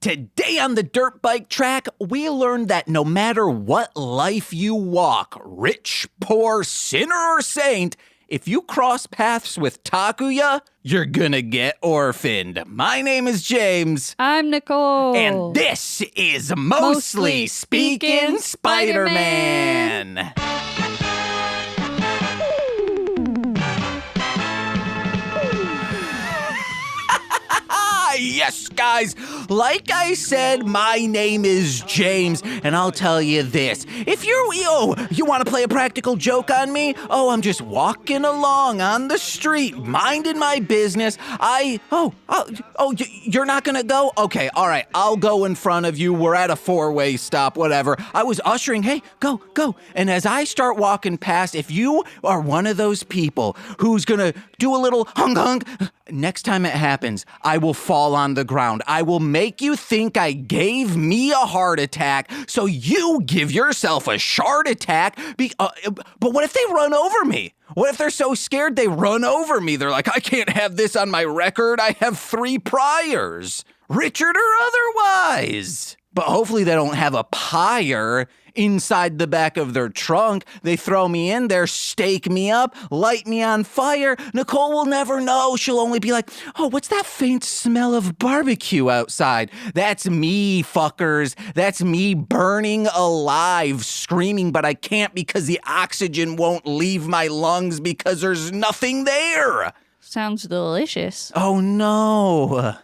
Today on the dirt bike track, we learned that no matter what life you walk, rich, poor, sinner, or saint, if you cross paths with Takuya, you're gonna get orphaned. My name is James. I'm Nicole. And this is Mostly Speaking Spider-Man. Yes, guys, like I said, my name is James, and I'll tell you this. If you want to play a practical joke on me? Oh, I'm just walking along on the street, minding my business. You're not gonna go? Okay, all right, I'll go in front of you. We're at a four-way stop, whatever. I was ushering, hey, go. And as I start walking past, if you are one of those people who's gonna do a little hung, next time it happens, I will fall on the ground. I will make you think I gave me a heart attack, so you give yourself a shard attack. But what if they run over me? What if they're so scared they run over me? They're like, I can't have this on my record. I have 3 priors, Richard or otherwise. But hopefully they don't have a pyre inside the back of their trunk. They throw me in there, stake me up, light me on fire. Nicole will never know. She'll only be like, oh, what's that faint smell of barbecue outside? That's me, fuckers. That's me burning alive, screaming, but I can't because the oxygen won't leave my lungs because there's nothing there. Sounds delicious. Oh, no.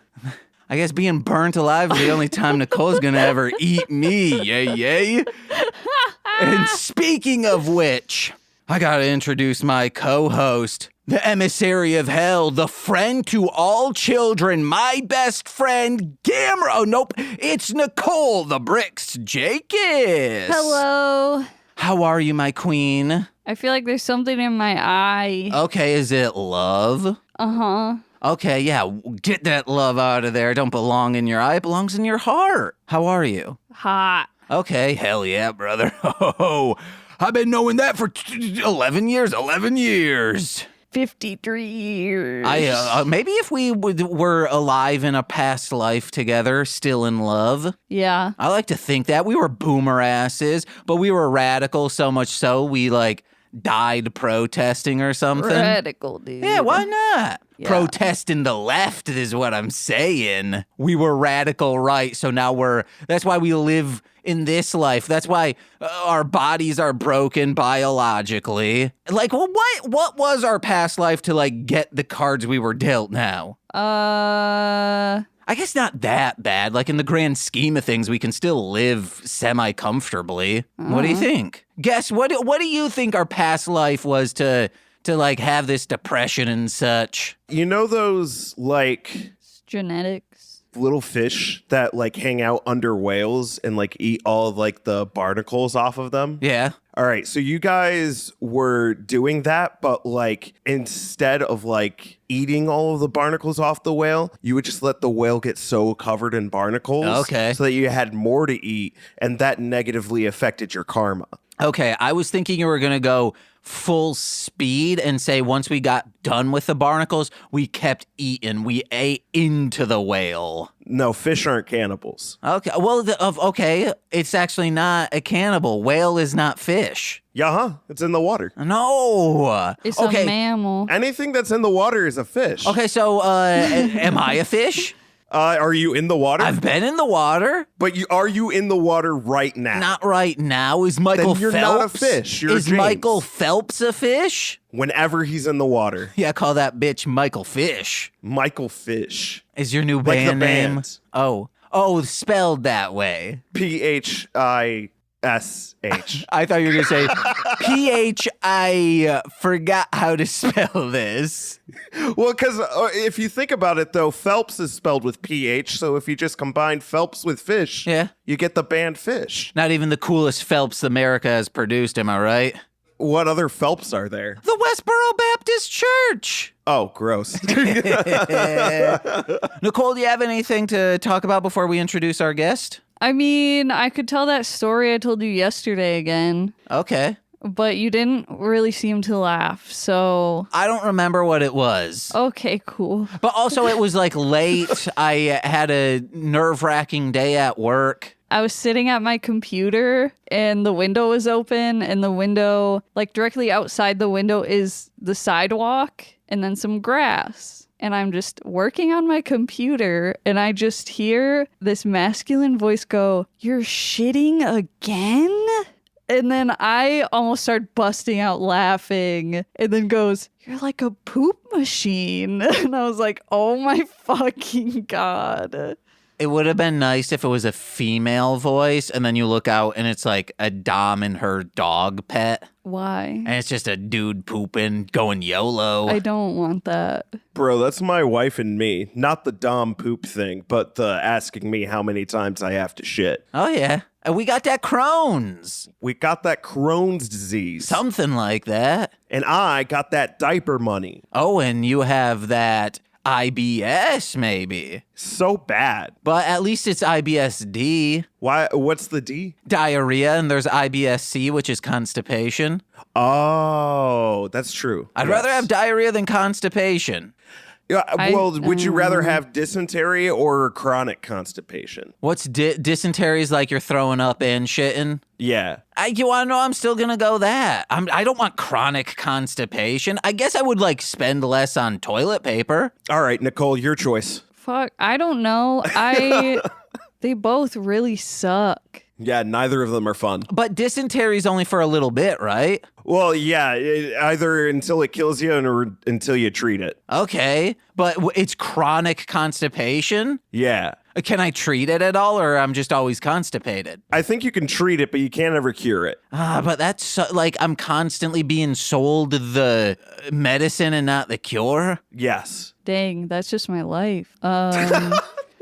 I guess being burnt alive is the only time Nicole's gonna ever eat me. Yay. And speaking of which, I gotta introduce my co-host, the emissary of hell, the friend to all children, my best friend, Gamera. Oh, nope, it's Nicole, the Bricks Jakis. Hello. How are you, my queen? I feel like there's something in my eye. Okay, is it love? Uh-huh. Okay, yeah, get that love out of there. It don't belong in your eye, it belongs in your heart. How are you? Hot. Okay, hell yeah, brother. Oh, I've been knowing that for 11 years. 53 years. Maybe if we were alive in a past life together, still in love. Yeah. I like to think that. We were boomer asses, but we were radical so much so we, died protesting or something. Radical, dude. Yeah, why not? Yeah. Protesting the left is what I'm saying. We were radical right, so now that's why we live in this life. That's why our bodies are broken biologically. What was our past life to, get the cards we were dealt now? I guess not that bad. Like, in the grand scheme of things, we can still live semi-comfortably. What do you think? Guess, what do you think our past life was to have this depression and such? You know those, It's genetics. little fish that, hang out under whales and, eat all of, the barnacles off of them? Yeah. All right, so you guys were doing that, but, instead of, eating all of the barnacles off the whale, you would just let the whale get so covered in barnacles. Okay. So that you had more to eat, and that negatively affected your karma. Okay, I was thinking you were going to go full speed and say once we got done with the barnacles, we kept eating. We ate into the whale. No, fish aren't cannibals. Okay, well, it's actually not a cannibal. Whale is not fish. Yeah, it's in the water. No. It's a mammal. Anything that's in the water is a fish. Okay, so am I a fish? Are you in the water? I've been in the water. But are you in the water right now? Not right now. Is Michael Then you're Phelps? not a fish. You're Is James. Michael Phelps a fish? Whenever he's in the water. Yeah, call that bitch Michael Fish. Michael Fish. Is your new Like band the name? band. Oh, spelled that way. PHISH. I thought you were going to say PH. I forgot how to spell this. Well, because if you think about it, though, Phelps is spelled with PH. So if you just combine Phelps with fish, Yeah. you get the band Fish. Not even the coolest Phelps America has produced, am I right? What other Phelps are there? The Westboro Baptist Church. Oh, gross. Nicole, do you have anything to talk about before we introduce our guest? I mean, I could tell that story I told you yesterday again. Okay. but you didn't really seem to laugh. So, I don't remember what it was. okay, cool. But also, it was like late. I had a nerve-wracking day at work. I was sitting at my computer and the window was open, and the window, like directly outside the window, is the sidewalk and then some grass. And I'm just working on my computer and I just hear this masculine voice go, "You're shitting again?" And then I almost start busting out laughing, and then goes, "You're like a poop machine." And I was like, oh my fucking God. It would have been nice if it was a female voice, and then you look out and it's like a Dom and her dog pet. Why? And it's just a dude pooping, going YOLO. I don't want that. Bro, that's my wife and me. Not the Dom poop thing, but the asking me how many times I have to shit. Oh, yeah. And we got that Crohn's. We got that Crohn's disease. Something like that. And I got that diaper money. Oh, and you have that IBS, maybe. So bad. But at least it's IBS-D. Why? What's the D? Diarrhea, and there's IBS-C, which is constipation. Oh, that's true. I'd rather have diarrhea than constipation. Yeah, well, would you rather have dysentery or chronic constipation? What's dysentery is like you're throwing up and shitting? Yeah. You want to know? I'm still going to go that. I don't want chronic constipation. I guess I would like spend less on toilet paper. All right, Nicole, your choice. Fuck, I don't know. They both really suck. Yeah, neither of them are fun. But dysentery is only for a little bit, right? Well, yeah, either until it kills you or until you treat it. Okay, but it's chronic constipation? Yeah. Can I treat it at all, or I'm just always constipated? I think you can treat it, but you can't ever cure it. But that's like I'm constantly being sold the medicine and not the cure. Yes. Dang, that's just my life.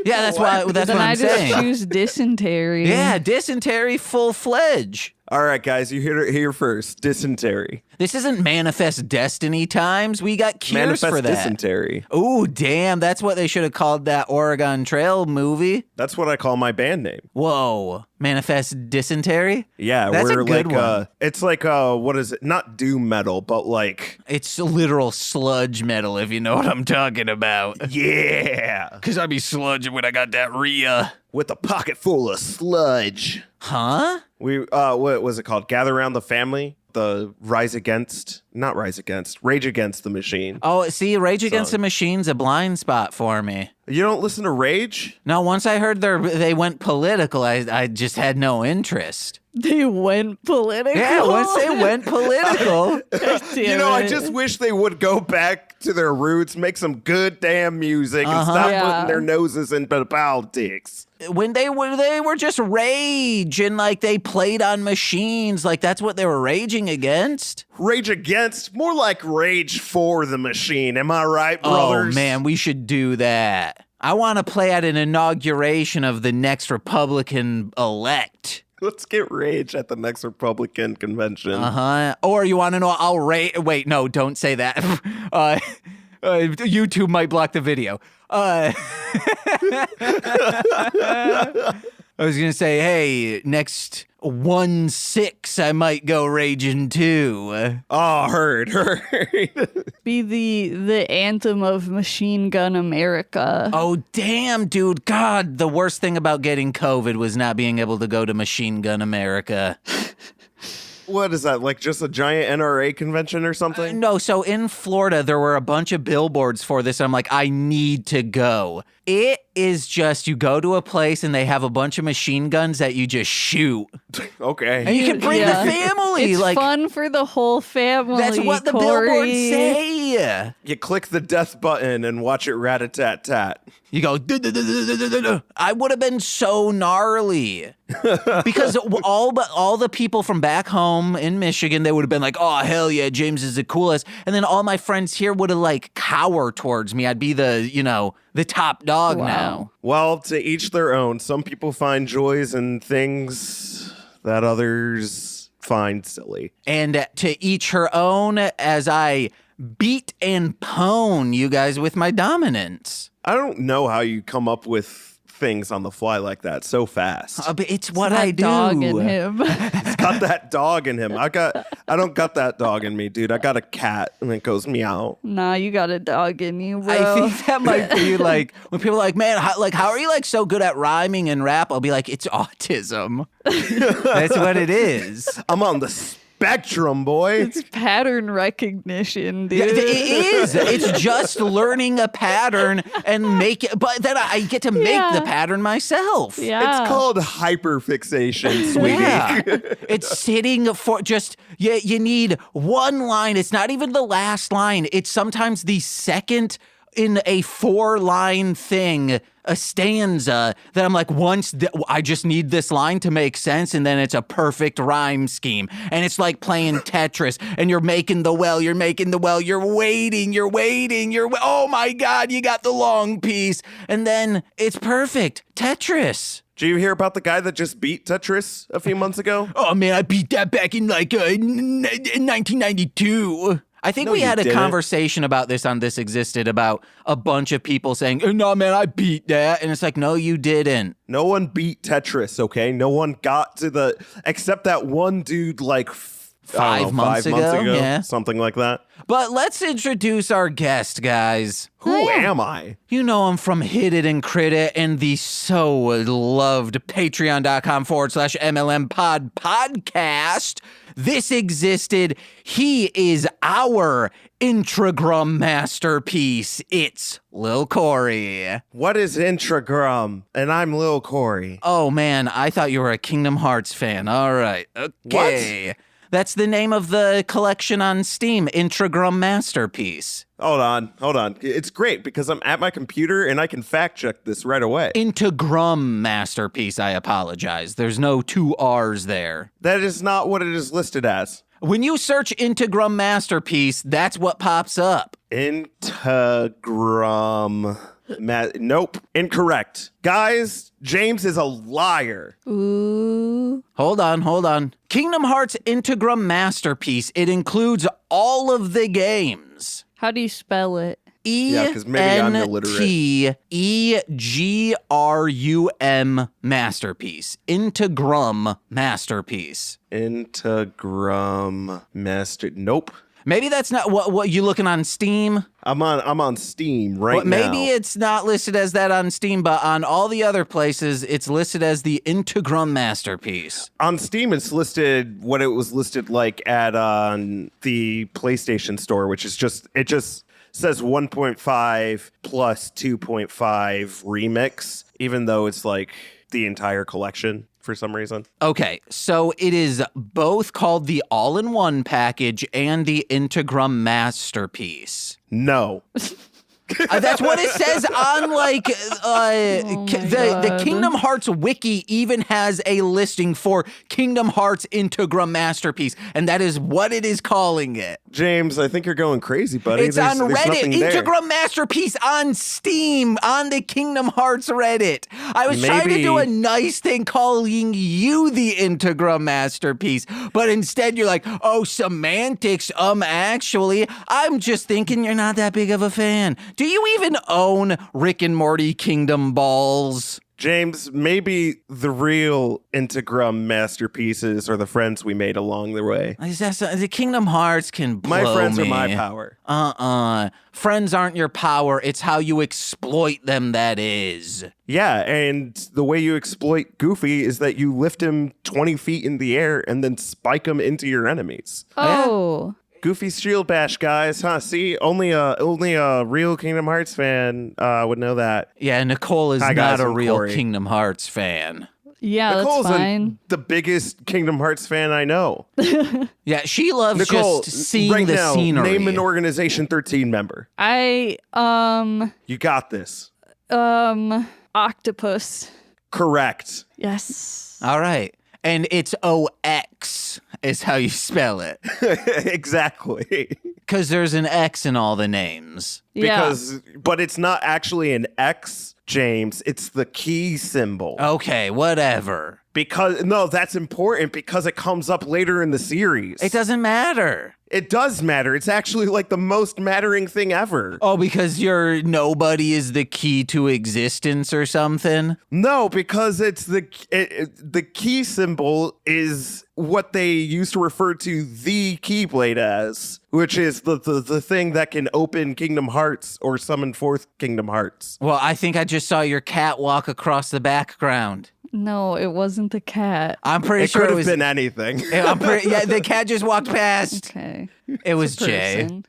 Yeah, that's what then I'm I just saying. choose dysentery. Yeah, dysentery full-fledged. All right, guys, you hear it here first. Dysentery. This isn't Manifest Destiny times. We got cures Manifest for that. dysentery. Ooh, damn. That's what they should have called that Oregon Trail movie. That's what I call my band name. Whoa. Manifest Dysentery? Yeah, That's we're a good like one. it's like what is it? Not doom metal, but like It's literal sludge metal, if you know what I'm talking about. yeah, Because I be sludging when I got that Rhea. with a pocket full of sludge. Huh? We what was it called? Gather Around the Family. The Rage Against the Machine. Oh, see, Rage Against Song. the Machine's a blind spot for me. You don't listen to Rage? No, once I heard they went political, I just had no interest. They went political. Yeah, once they went political. You know, I just wish they would go back to their roots, make some good damn music, and stop Yeah. putting their noses into politics. When they were just rage and like they played on machines, like that's what they were raging against. Rage Against, more like Rage for the Machine. Am I right, brothers? Oh man, we should do that. I want to play at an inauguration of the next Republican elect. Let's get Rage at the next Republican convention. Or you want to know? I'll rate. Wait, no, don't say that. YouTube might block the video. I was gonna say, hey, next 1-6, I might go raging too. Oh, heard. Be the anthem of Machine Gun America. Oh, damn, dude. God, the worst thing about getting COVID was not being able to go to Machine Gun America. What is that, like just a giant NRA convention or something? No, so in Florida, there were a bunch of billboards for this. I'm like, I need to go. It is just, you go to a place and they have a bunch of machine guns that you just shoot. Okay. And you can bring Yeah. the family. It's like fun for the whole family. That's what the Corey. billboards say. You click the death button and watch it rat-a-tat-tat. You go, "Duh-duh-duh-duh-duh-duh-duh." I would have been so gnarly. Because all the people from back home in Michigan, they would have been like, oh, hell yeah, James is the coolest. And then all my friends here would have like cower towards me. I'd be the top dog now. Well, to each their own. Some people find joys in things that others find silly. And to each her own as I beat and pwn you guys with my dominance. I don't know how you come up with things on the fly like that so fast. But it's what That I do. dog in him. He's got that dog in him. I don't got that dog in me, dude. I got a cat and it goes meow. Nah, you got a dog in you, bro. I think that might be like when people are like, man, how are you like so good at rhyming and rap? I'll be like, it's autism. That's what it is. I'm on the spectrum, boy. It's pattern recognition, dude. Yeah, it is. It's just learning a pattern and make it, but then I get to make the pattern myself. Yeah. It's called hyperfixation, sweetie. Yeah. It's sitting for just, you need one line. It's not even the last line. It's sometimes the second in a 4-line thing, a stanza that I'm like, I just need this line to make sense, and then it's a perfect rhyme scheme. And it's like playing Tetris, and you're making the well, you're waiting, oh my God, you got the long piece. And then it's perfect. Tetris. Did you hear about the guy that just beat Tetris a few months ago? Oh man, I beat that back in like in 1992. I think we had a conversation about this on This Existed about a bunch of people saying, no, man, I beat that. And it's like, no, you didn't. No one beat Tetris, okay? No one got to except that one dude like 5 months ago. Yeah. Something like that. But let's introduce our guest, guys. Who am I? You know him from Hit It and Crit It and the so loved patreon.com/MLM pod podcast. This Existed. He is our Integrum Masterpiece. It's Lil Corey. What is Integrum? And I'm Lil Corey. Oh, man, I thought you were a Kingdom Hearts fan. All right. Okay. What? That's the name of the collection on Steam, Integrum Masterpiece. Hold on. It's great because I'm at my computer and I can fact check this right away. Integrum Masterpiece, I apologize. There's no 2 R's there. That is not what it is listed as. When you search Integrum Masterpiece, that's what pops up. Integrum. Nope. Incorrect. Guys, James is a liar. Ooh. Hold on. Kingdom Hearts Integrum Masterpiece. It includes all of the games. How do you spell it? Yeah, 'cause maybe I'm illiterate. ENTEGRUM Masterpiece. Integrum Masterpiece. Integrum Master. Nope. Maybe that's not what you looking on Steam. I'm on Steam right now. Maybe it's not listed as that on Steam, but on all the other places, it's listed as the Integrum Masterpiece. On Steam, it's listed what it was listed like at the PlayStation Store, which is just says 1.5 plus 2.5 remix, even though it's like the entire collection for some reason. Okay, so it is both called the All-in-One package and the Integrum Masterpiece. No. That's what it says on the Kingdom Hearts wiki even has a listing for Kingdom Hearts Integrum Masterpiece, and that is what it is calling it. James, I think you're going crazy, buddy. It's on Reddit. Integrum Masterpiece on Steam, on the Kingdom Hearts Reddit. I was trying to do a nice thing calling you the Integrum Masterpiece, but instead you're like, oh, semantics, actually, I'm just thinking you're not that big of a fan. Do you even own Rick and Morty Kingdom Balls? James, maybe the real Integrum masterpieces are the friends we made along the way. The Kingdom Hearts can blow My friends me. are my power. Friends aren't your power. It's how you exploit them that is. Yeah, and the way you exploit Goofy is that you lift him 20 feet in the air and then spike him into your enemies. Oh. Goofy's shield bash, guys. Huh? See, only a real Kingdom Hearts fan would know that. Yeah, Nicole is Hi, not guys, a I'm real Corey. Kingdom Hearts fan. Yeah, Nicole's that's fine. the biggest Kingdom Hearts fan I know. Yeah, she loves Nicole, just seeing right the now, scenery. name an Organization 13 member. I You got this. octopus. Correct. Yes. All right. And it's OX is how you spell it. Exactly. Because there's an X in all the names. But it's not actually an X, James. It's the key symbol. Okay, whatever. Because, no, that's important because it comes up later in the series. It doesn't matter. It does matter. It's actually like the most mattering thing ever. Oh, because your nobody is the key to existence or something? No, because it's the key symbol is what they used to refer to the Keyblade as, which is the thing that can open Kingdom Hearts or summon forth Kingdom Hearts. Well, I think I just saw your cat walk across the background. No, it wasn't the cat. I'm pretty It sure could it have was. been anything. Yeah, the cat just walked past. Okay. It was It's a Jay. person.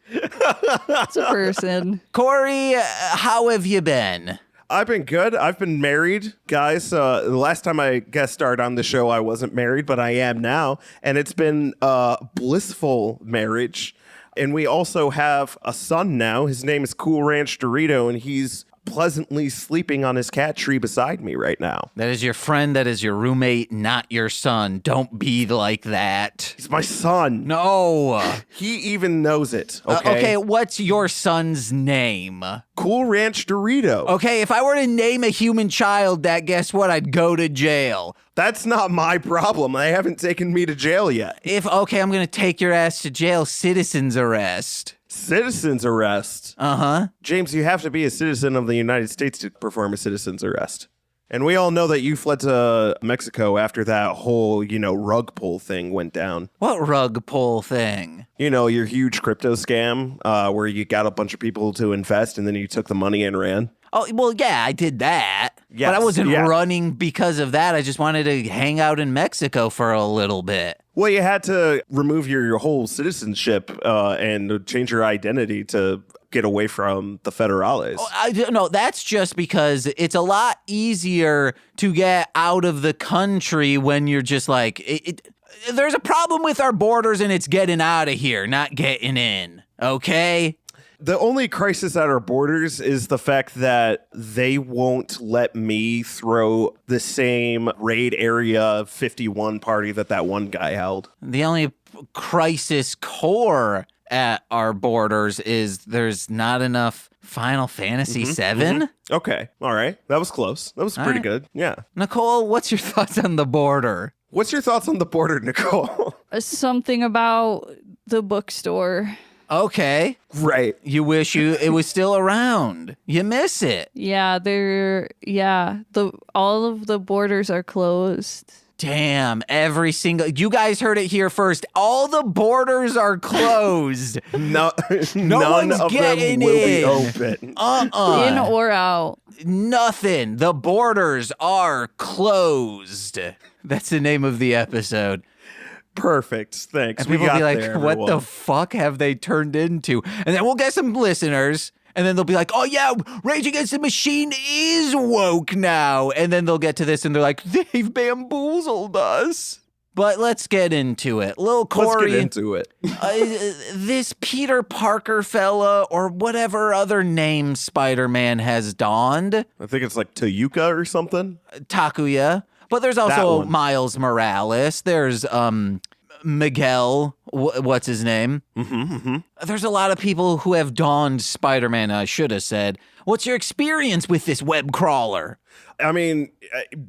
It's a person. Corey, how have you been? I've been good. I've been married, guys. The last time I guest starred on the show, I wasn't married, but I am now. And it's been a blissful marriage. And we also have a son now. His name is Cool Ranch Dorito, and he's pleasantly sleeping on his cat tree beside me right now. That is your friend, that is your roommate, not your son. Don't be like that. He's my son. No. He even knows it. Okay. Okay, what's your son's name? Cool Ranch Dorito. Okay, if I were to name a human child that, guess what? I'd go to jail. That's not my problem. They haven't taken me to jail yet. Okay, I'm going to take your ass to jail. Citizen's arrest. Citizen's arrest. Uh-huh. James, you have to be a citizen of the United States to perform a citizen's arrest. And we all know that you fled to Mexico after that whole, rug pull thing went down. What rug pull thing? Your huge crypto scam where you got a bunch of people to invest and then you took the money and ran. Oh, well, yeah, I did that. Yes, but I wasn't yeah. running because of that. I just wanted to hang out in Mexico for a little bit. Well, you had to remove your whole citizenship and change your identity to get away from the federales. No, that's just because it's a lot easier to get out of the country when you're just like, there's a problem with our borders and it's getting out of here, not getting in. Okay? The only crisis at our borders is the fact that they won't let me throw the same raid area 51 party that one guy held. The only crisis core at our borders is there's not enough Final Fantasy VII. Okay. All right. That was close. That was pretty good. Yeah. Nicole, what's your thoughts on the border? What's your thoughts on the border, Nicole? Something about the bookstore. Okay. Right. You wish it was still around. You miss it. Yeah, all of the borders are closed. Damn, you guys heard it here first. All the borders are closed. No, none one's of them getting will be in. open. In or out. Nothing. The borders are closed. That's the name of the episode. Perfect. Thanks. And people we got will be like, there, what the everyone. fuck have they turned into? And then we'll get some listeners. And then they'll be like, oh, yeah, Rage Against the Machine is woke now. And then they'll get to this and they're like, they've bamboozled us. But let's get into it. Lil Corey. Let's get into it. This Peter Parker fella or whatever other name Spider-Man has donned. I think it's like Toyuka or something. Takuya. But there's That also one. Miles Morales. There's Miguel. What's his name? There's a lot of people who have donned Spider-Man. I should have said, what's your experience with this web crawler? I mean,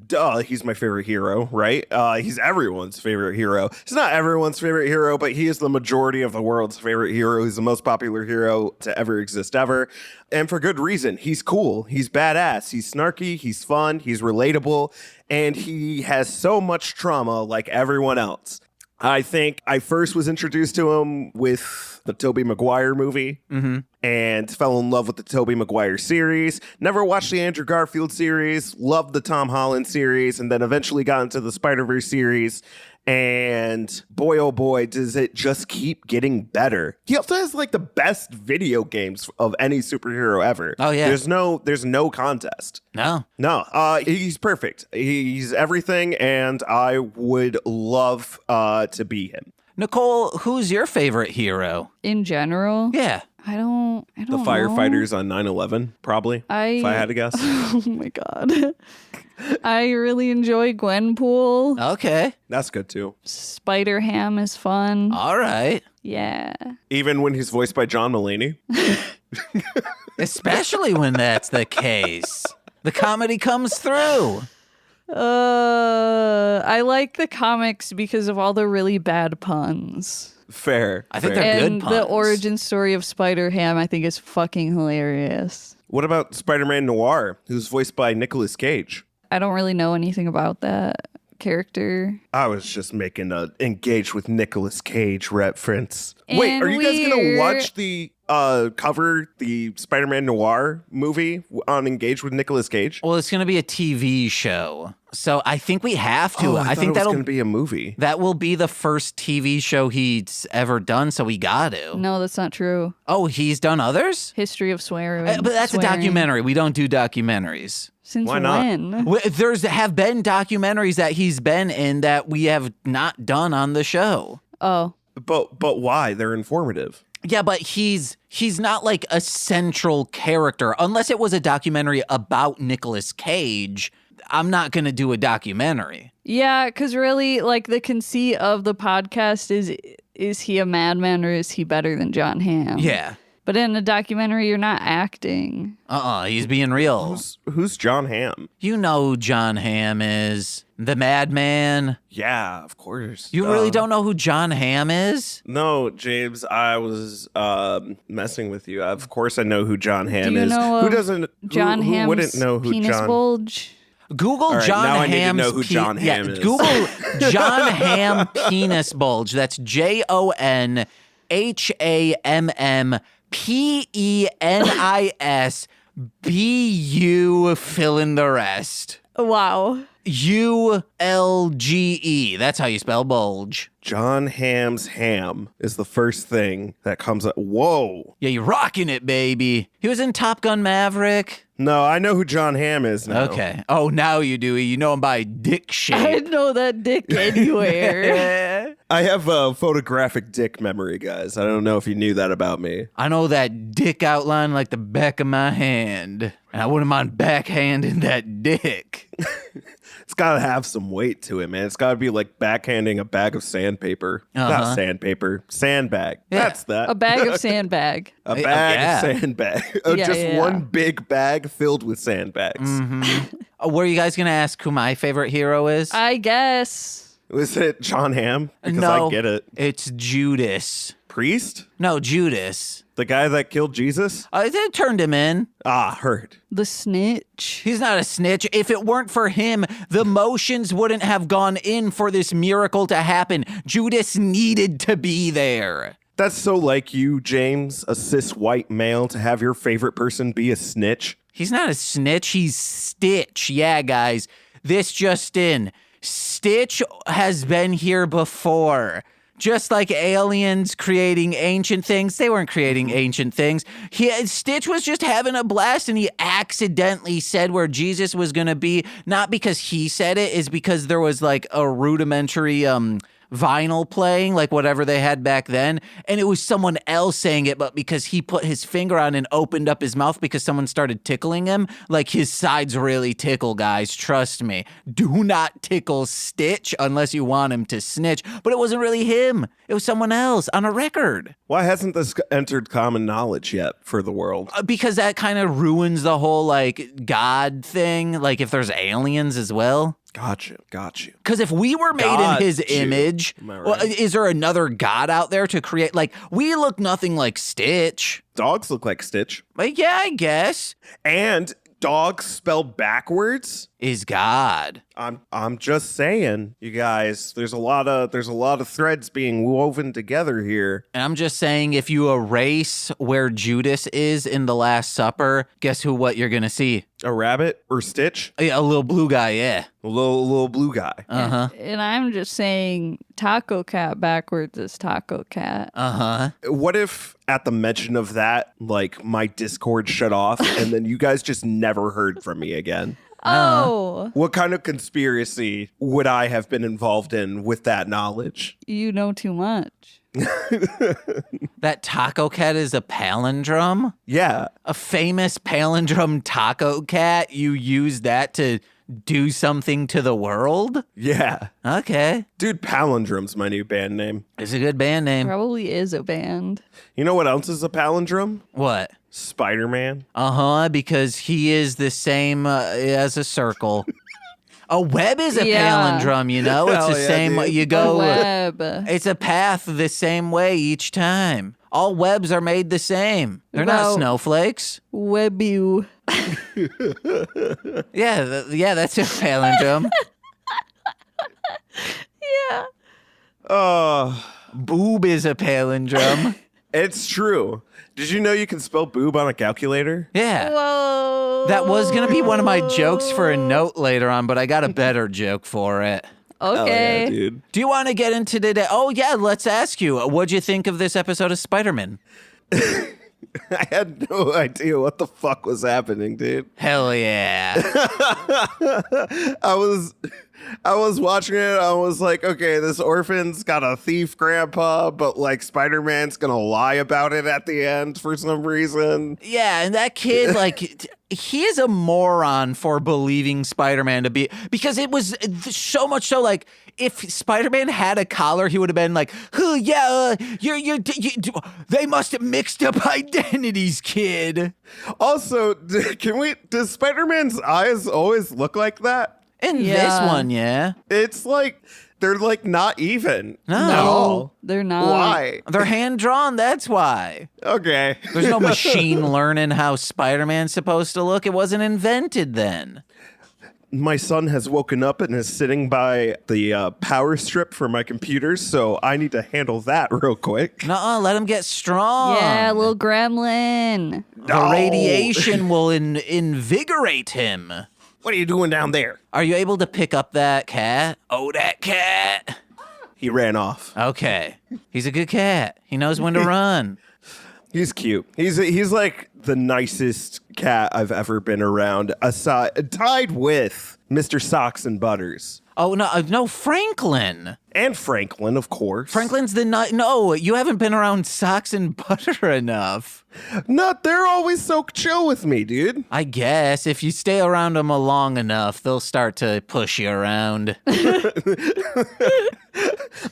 duh, he's my favorite hero, right? He's everyone's favorite hero. He's not everyone's favorite hero, but he is the majority of the world's favorite hero. He's the most popular hero to ever exist ever. And for good reason. He's cool. He's badass. He's snarky. He's fun. He's relatable. And he has so much trauma like everyone else. I think I first was introduced to him with the Tobey Maguire movie and fell in love with the Tobey Maguire series. Never watched the Andrew Garfield series, loved the Tom Holland series, and then eventually got into the Spider-Verse series. And boy, oh boy, does it just keep getting better. He also has like the best video games of any superhero ever. Oh, yeah. There's no contest. No. No, he's perfect. He's everything, and I would love to be him. Nicole, who's your favorite hero? In general? Yeah. I don't The know. firefighters on 9/11, probably, if I had to guess. Oh my god. I really enjoy Gwenpool. Okay. That's good, too. Spider Ham is fun. All right. Yeah. Even when he's voiced by John Mulaney. Especially when that's the case. The comedy comes through. I like the comics because of all the really bad puns. Fair. I think fair. they're good And puns. the origin story of Spider-Ham, I think, is fucking hilarious. What about Spider-Man Noir, who's voiced by Nicolas Cage? I don't really know anything about that character. I was just making a engage with Nicolas Cage reference. Wait, And are you guys gonna we're- watch the cover the Spider-Man Noir movie on Engage with Nicolas Cage? Well, it's going to be a TV show. So I think we have to. Oh, I thought think it was going to be a movie. that will be the first TV show he's ever done, so we got to. No, that's not true. Oh, he's done others? History of swearing. But that's a documentary. We don't do documentaries. Since Why not? when? There's have been documentaries that he's been in that we have not done on the show. Oh. But why? They're informative. Yeah, but he's not like a central character. Unless it was a documentary about Nicolas Cage, I'm not going to do a documentary. Yeah, because really, like, the conceit of the podcast is he a madman or is he better than Jon Hamm? Yeah. But in a documentary, you're not acting. He's being real. Who's Jon Hamm? You know who Jon Hamm is. The madman. Yeah, of course. You really don't know who Jon Hamm is? No, James, I was messing with you. Of course I know who Jon Hamm Do you is. know Who of doesn't Jon who Hamm's wouldn't know who penis John bulge? Google All right, Jon now I need to Hamm's know who Jon Hamm is. Google Jon Hamm penis bulge. That's JONHAMMPENISBU fill in the rest. Wow. ULGE. That's how you spell bulge. Jon Hamm's ham is the first thing that comes up. Whoa. Yeah, you're rocking it, baby. He was in Top Gun Maverick. No, I know who Jon Hamm is now. Okay. Oh, now you do. You know him by dick I shape. know that dick anywhere. I have a photographic dick memory, guys. I don't know if you knew that about me. I know that dick outline like the back of my hand. And I wouldn't mind backhanding that dick. It's got to have some weight to it, man. It's got to be like backhanding a bag of sandpaper. Not sandpaper, sandbag. Yeah. That's that. A bag of sandbag. A bag yeah. of sandbag. Yeah, Just yeah. one big bag filled with sandbags. Were you guys going to ask who my favorite hero is? I guess. Was it Jon Hamm? Because no, I get it. It's Judas. Priest? No, Judas. The guy that killed Jesus? They turned him in. Ah, heard. The snitch. He's not a snitch. If it weren't for him, the motions wouldn't have gone in for this miracle to happen. Judas needed to be there. That's so like you, James, a cis white male, to have your favorite person be a snitch. He's not a snitch. He's Stitch. Yeah, guys. This just in. Stitch has been here before. Just like aliens creating ancient things, they weren't creating ancient things. Stitch was just having a blast, and he accidentally said where Jesus was going to be, not because he said it, is because there was like a rudimentary vinyl playing, like whatever they had back then, and it was someone else saying it, but because he put his finger on and opened up his mouth because someone started tickling him, like his sides really tickle, guys, trust me. Do not tickle Stitch unless you want him to snitch, but it wasn't really him. It was someone else on a record. Why hasn't this entered common knowledge yet for the world? Because that kind of ruins the whole, like, God thing, like if there's aliens as well. Got you. Because if we were made Got in his you. image, Am I right? well, is there another God out there to create? Like, we look nothing like Stitch. Dogs look like Stitch. Like, yeah, I guess. And dogs spelled backwards? Is God. I'm just saying, you guys, there's a lot of threads being woven together here. And I'm just saying, if you erase where Judas is in the Last Supper, guess what you're going to see? A rabbit or Stitch? A little blue guy, yeah. A little blue guy. Uh-huh. And I'm just saying Taco Cat backwards is Taco Cat. Uh-huh. What if at the mention of that, like my Discord shut off and then you guys just never heard from me again? Oh, What kind of conspiracy would I have been involved in with that knowledge? you know too much. That Taco Cat is a palindrome? Yeah. A famous palindrome Taco Cat? You use that to do something to the world? Yeah. Okay. Dude, Palindrome's my new band name. It's a good band name. Probably is a band. You know what else is a palindrome? What? Spider-Man. Because he is the same as a circle. A web is a Yeah. palindrome, you know? It's Hell the yeah, same way dude. you go. web. It's a path the same way each time. All webs are made the same. They're not Well- snowflakes. Webu. Yeah, that's a palindrome. Yeah. Oh, Boob is a palindrome. it's true. Did you know you can spell boob on a calculator? Yeah. Whoa. That was going to be one of my jokes for a note later on, but I got a better joke for it. Hell Okay. yeah, dude. Do you want to get into today? Oh, yeah, let's ask you. What'd you think of this episode of Spider-Man? I had no idea what the fuck was happening, dude. Hell yeah. I was watching it. I was like, okay, this orphan's got a thief grandpa, but like Spider-Man's gonna lie about it at the end for some reason. Yeah, and that kid, like, he is a moron for believing Spider-Man to be, because it was so much so, like, if Spider-Man had a collar, he would have been like, oh, yeah, they must have mixed up identities, kid. Also, does Spider-Man's eyes always look like that? In this Yeah. one, yeah. It's like, they're like not even No. at all. They're not. Why? They're hand-drawn, that's why. Okay. There's no machine learning how Spider-Man's supposed to look. It wasn't invented then. My son has woken up and is sitting by the power strip for my computer, so I need to handle that real quick. Nuh-uh, let him get strong. Yeah, little gremlin. The radiation will invigorate him. What are you doing down there? Are you able to pick up that cat? Oh, that cat. He ran off. Okay. He's a good cat. He knows when to run. He's cute. He's like the nicest cat I've ever been around, tied with Mr. Socks and Butters. Oh, no, Franklin. And Franklin, of course. Franklin's no, you haven't been around Socks and Butter enough. No, they're always so chill with me, dude. I guess if you stay around them long enough, they'll start to push you around. I'm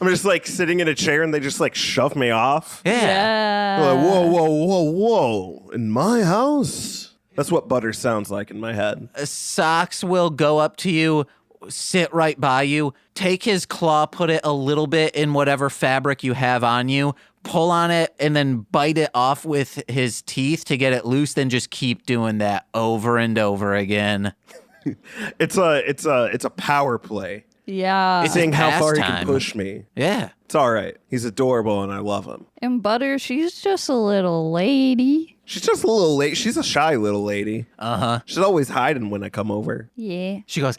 just like sitting in a chair and they just like shove me off. Yeah. Yeah. Like, whoa, whoa, whoa, whoa. In my house? That's what Butter sounds like in my head. Socks will go up to you, sit right by you, take his claw, put it a little bit in whatever fabric you have on you, pull on it, and then bite it off with his teeth to get it loose, then just keep doing that over and over again. It's a power play. Yeah. It's Seeing how far he pastime. can push me. Yeah. It's all right. He's adorable and I love him. And Butter, she's just a little lady. She's just a little late. She's a shy little lady. Uh-huh. She's always hiding when I come over. Yeah. She goes,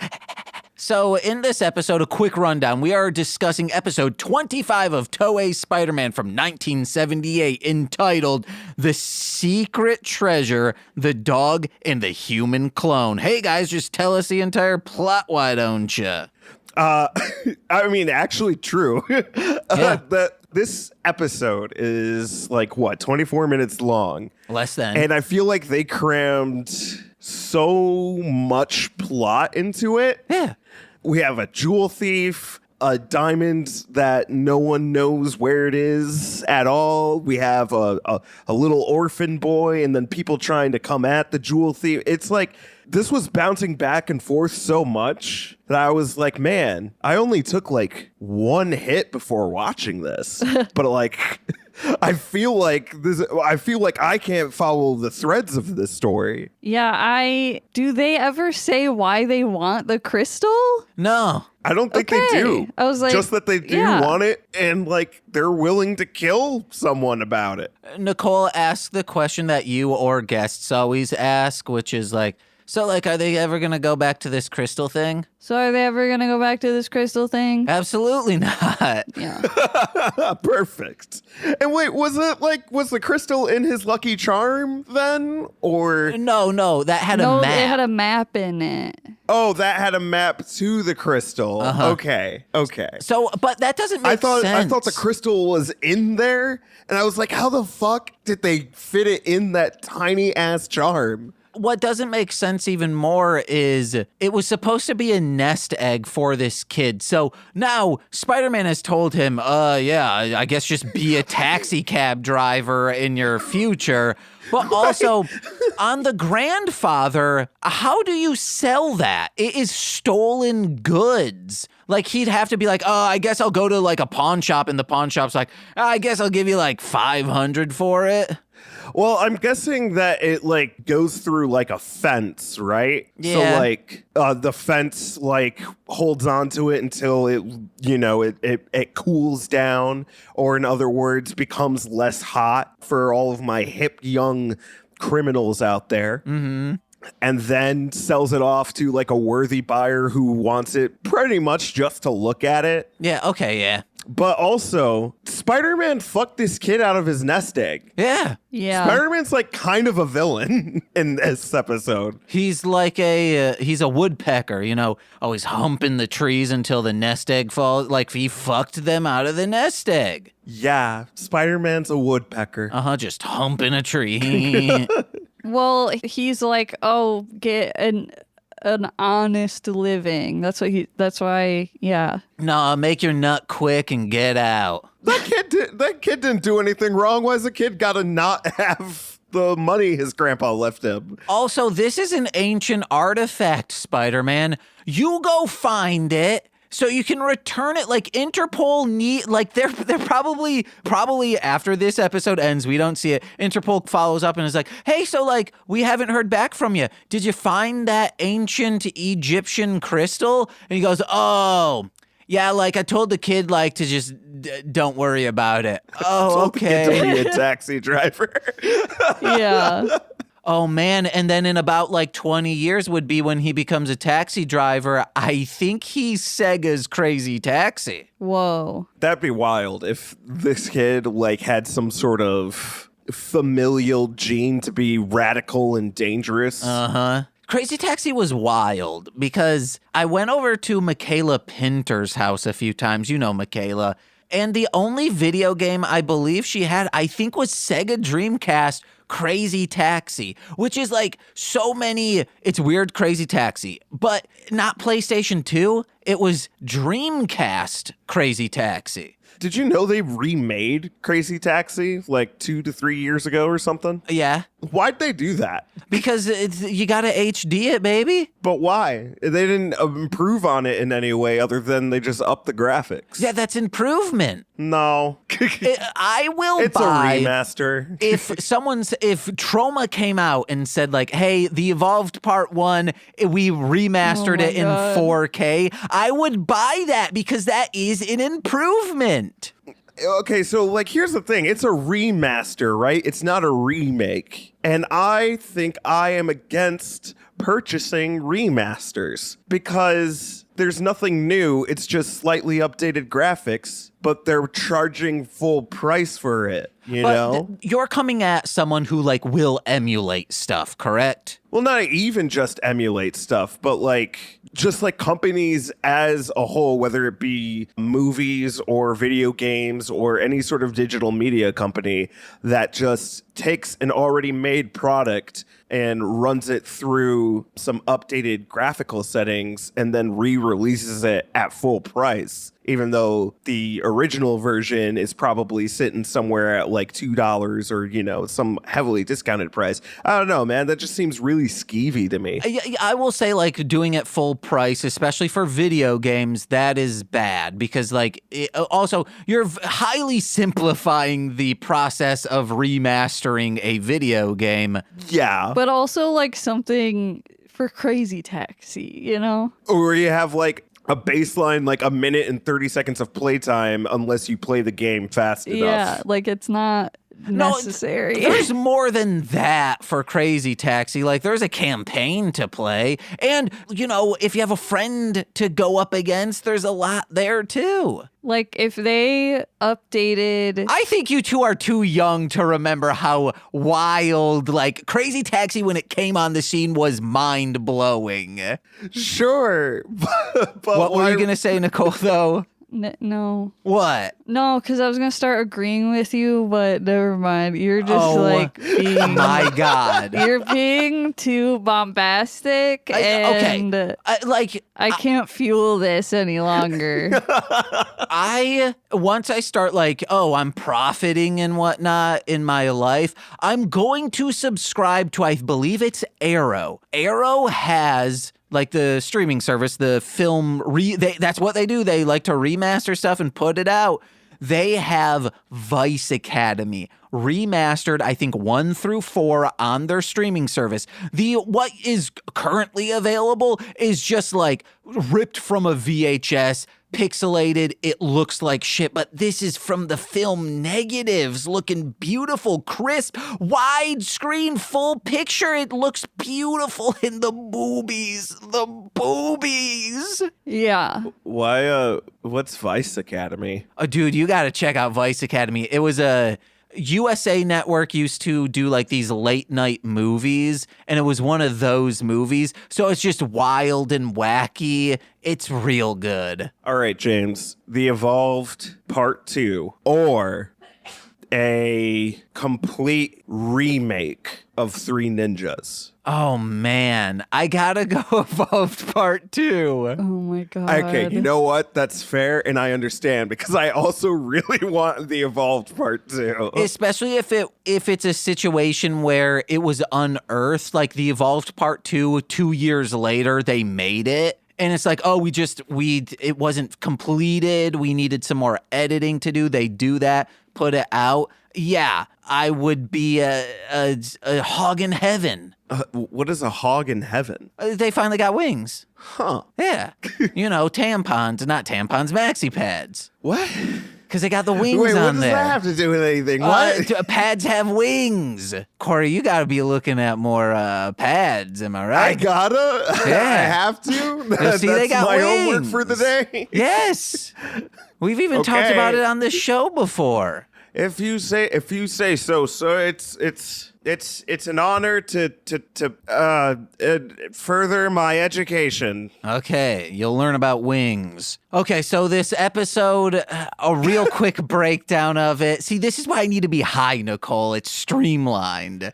so in this episode, a quick rundown. We are discussing episode 25 of Toei Spider-Man from 1978, entitled The Secret Treasure, The Dog, and the Human Clone. Hey guys, just tell us the entire plot, why don't you? I mean, actually true. Yeah. This episode is like, what, 24 minutes long? Less than. And I feel like they crammed so much plot into it. Yeah. We have a jewel thief, a diamond that no one knows where it is at all. We have a little orphan boy, and then people trying to come at the jewel thief. It's like this was bouncing back and forth so much that I was like, man, I only took like one hit before watching this. But like I feel like I can't follow the threads of this story. Yeah, do they ever say why they want the crystal? No. I don't think they Okay. do. I was like, just that they do yeah. want it, and like they're willing to kill someone about it. Nicole asked the question that you or guests always ask, which is like, so like, are they ever going to go back to this crystal thing? So are they ever going to go back to this crystal thing? Absolutely not. Yeah. Perfect. And wait, was the crystal in his lucky charm then, or No, that had a No, map. it had a map in it. oh, that had a map to the crystal? Uh-huh. Okay. So, but that doesn't make sense. I thought the crystal was in there, and I was like, how the fuck did they fit it in that tiny ass charm? What doesn't make sense even more is it was supposed to be a nest egg for this kid. So now Spider-Man has told him, I guess just be a taxi cab driver in your future. But also, On the grandfather, how do you sell that? It is stolen goods. Like, he'd have to be like, oh, I guess I'll go to like a pawn shop, and the pawn shop's like, I guess I'll give you like 500 for it. Well, I'm guessing that it like goes through like a fence, right? Yeah. So like the fence like holds onto it until it, you know, it cools down, or in other words, becomes less hot for all of my hip young criminals out there. Mm-hmm. And then sells it off to like a worthy buyer who wants it pretty much just to look at it. Yeah, okay, yeah. But also, Spider-Man fucked this kid out of his nest egg. Yeah. Yeah. Spider-Man's like kind of a villain in this episode. He's like he's a woodpecker, you know, always humping the trees until the nest egg falls. Like, he fucked them out of the nest egg. Yeah, Spider-Man's a woodpecker. Just humping a tree. Well, he's like, oh, get an honest living. That's why, yeah. Nah, make your nut quick and get out. That kid didn't do anything wrong. Why's the kid gotta not have the money his grandpa left him? Also, This is an ancient artifact, Spider-Man. You go find it so you can return it. Like, Interpol they're probably after this episode ends, we don't see it. Interpol follows up and is like, hey, so like, we haven't heard back from you. Did you find that ancient Egyptian crystal? And he goes, oh, yeah, like, I told the kid, like, to just don't worry about it. Oh, okay. The kid to be a taxi driver. Yeah. Oh, man. And then in about like 20 years would be when he becomes a taxi driver. I think he's Sega's Crazy Taxi. Whoa. That'd be wild if this kid like had some sort of familial gene to be radical and dangerous. Uh-huh. Crazy Taxi was wild because I went over to Michaela Pinter's house a few times. You know Michaela. And the only video game I believe she had, I think, was Sega Dreamcast Crazy Taxi, which is like so many, it's weird Crazy Taxi, but not PlayStation 2. It was Dreamcast Crazy Taxi. Did you know they remade Crazy Taxi like 2 to 3 years ago or something? Yeah. Why'd they do that? Because you gotta HD it, baby. But why? They didn't improve on it in any way other than they just upped the graphics. Yeah, that's improvement. No. I will It's buy. a remaster. if Trauma came out and said like, hey, the Evolved Part 1, we remastered Oh my it in God. 4K, I would buy that because that is an improvement. Okay, so like here's the thing. It's a remaster, right? It's not a remake. And I think I am against purchasing remasters because there's nothing new. It's just slightly updated graphics, but they're charging full price for it, you know? You're coming at someone who like will emulate stuff, correct? Well, not even just emulate stuff, but like just like companies as a whole, whether it be movies or video games or any sort of digital media company that just takes an already made product and runs it through some updated graphical settings and then re-releases it at full price, even though the original version is probably sitting somewhere at like $2 or, you know, some heavily discounted price. I don't know, man. That just seems really skeevy to me. I will say, like, doing it full price, especially for video games, that is bad because, like, also you're highly simplifying the process of remastering a video game. Yeah. But also like something for Crazy Taxi, you know? Or you have like a baseline, like a minute and 30 seconds of playtime unless you play the game fast enough. Yeah, like it's not necessary. There's more than that for Crazy Taxi. Like, there's a campaign to play. And, you know, if you have a friend to go up against, there's a lot there, too. Like, if they updated... I think you two are too young to remember how wild, like, Crazy Taxi when it came on the scene was mind-blowing. Sure. But What were you going to say, Nicole, though? No. What? No, because I was going to start agreeing with you, but never mind. You're just being... My God. You're being too bombastic, and I can't fuel this any longer. Once I start I'm profiting and whatnot in my life, I'm going to subscribe to, I believe it's Arrow. Arrow has... the streaming service, the film, that's what they do. They like to remaster stuff and put it out. They have Vice Academy remastered, I think 1 through 4 on their streaming service. What is currently available is just ripped from a VHS, pixelated. It looks like shit, but this is from the film negatives, looking beautiful, crisp, widescreen, full picture. It looks beautiful in the boobies. Yeah. Why? What's Vice Academy? Dude, you got to check out Vice Academy. It was a USA Network used to do these late night movies, and it was one of those movies. So it's just wild and wacky. It's real good. All right, James. The Evolved Part 2 or a complete remake of Three Ninjas. Oh, man. I gotta go Evolved Part 2. Oh, my God. Okay, you know what? That's fair, and I understand, because I also really want the Evolved Part 2. Especially if it's a situation where it was unearthed, like the Evolved Part 2, 2 years later, they made it. And it's it wasn't completed. We needed some more editing to do. They do that, put it out. Yeah, I would be a hog in heaven. What is a hog in heaven? They finally got wings. Huh. Yeah. Tampons, not tampons, maxi pads. What? Because they got the wings Wait, on there. what does that have to do with anything? What? Pads have wings. Corey, you got to be looking at more pads. Am I right? I gotta? Yeah. I have to? That's they got my wings. homework for the day? Yes. We've even talked about it on this show before. If you say so, it's an honor to further my education. Okay, you'll learn about wings. Okay, so this episode, a real quick breakdown of it. See, this is why I need to be high, Nicole. It's streamlined.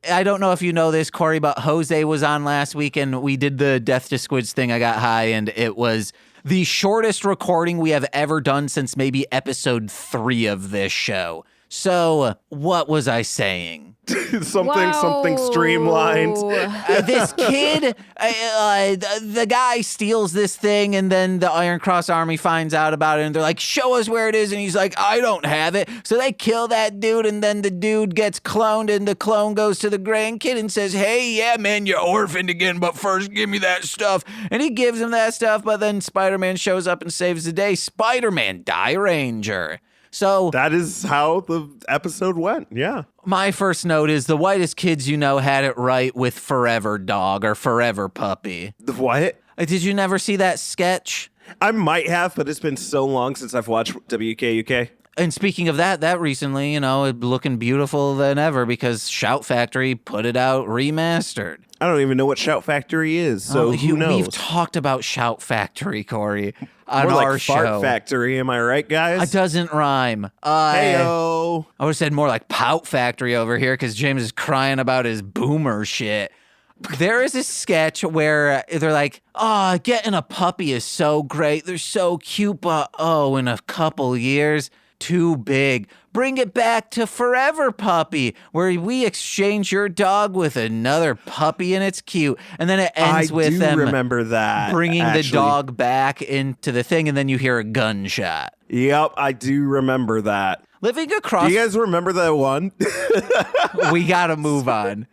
I don't know if you know this, Corey, but Jose was on last week, and we did the Death to Squids thing. I got high, and it was the shortest recording we have ever done since maybe episode 3 of this show. So, what was I saying? something streamlined. This kid, the guy steals this thing, and then the Iron Cross Army finds out about it, and they're like, show us where it is, and he's like, I don't have it. So they kill that dude, and then the dude gets cloned, and the clone goes to the grandkid and says, hey, yeah, man, you're orphaned again, but first give me that stuff. And he gives him that stuff, but then Spider-Man shows up and saves the day. Spider-Man, Die Ranger. So that is how the episode went. Yeah. My first note is the whitest kids you know had it right with Forever Dog or Forever Puppy. The what? Did you never see that sketch? I might have, but it's been so long since I've watched WKUK. And speaking of that recently, looking beautiful than ever because Shout Factory put it out remastered. I don't even know what Shout Factory is, so who knows? We've talked about Shout Factory, Corey, on more our like show. Fart Factory, am I right, guys? It doesn't rhyme. Heyo. I would have said more like Pout Factory over here because James is crying about his boomer shit. There is a sketch where they're like, getting a puppy is so great. They're so cute, but in a couple years, too big. Bring it back to Forever Puppy, where we exchange your dog with another puppy and it's cute. And then it ends with them remember that, bringing the dog back into the thing, and then you hear a gunshot. Yep, I do remember that. Living across... Do you guys remember that one? We gotta move on.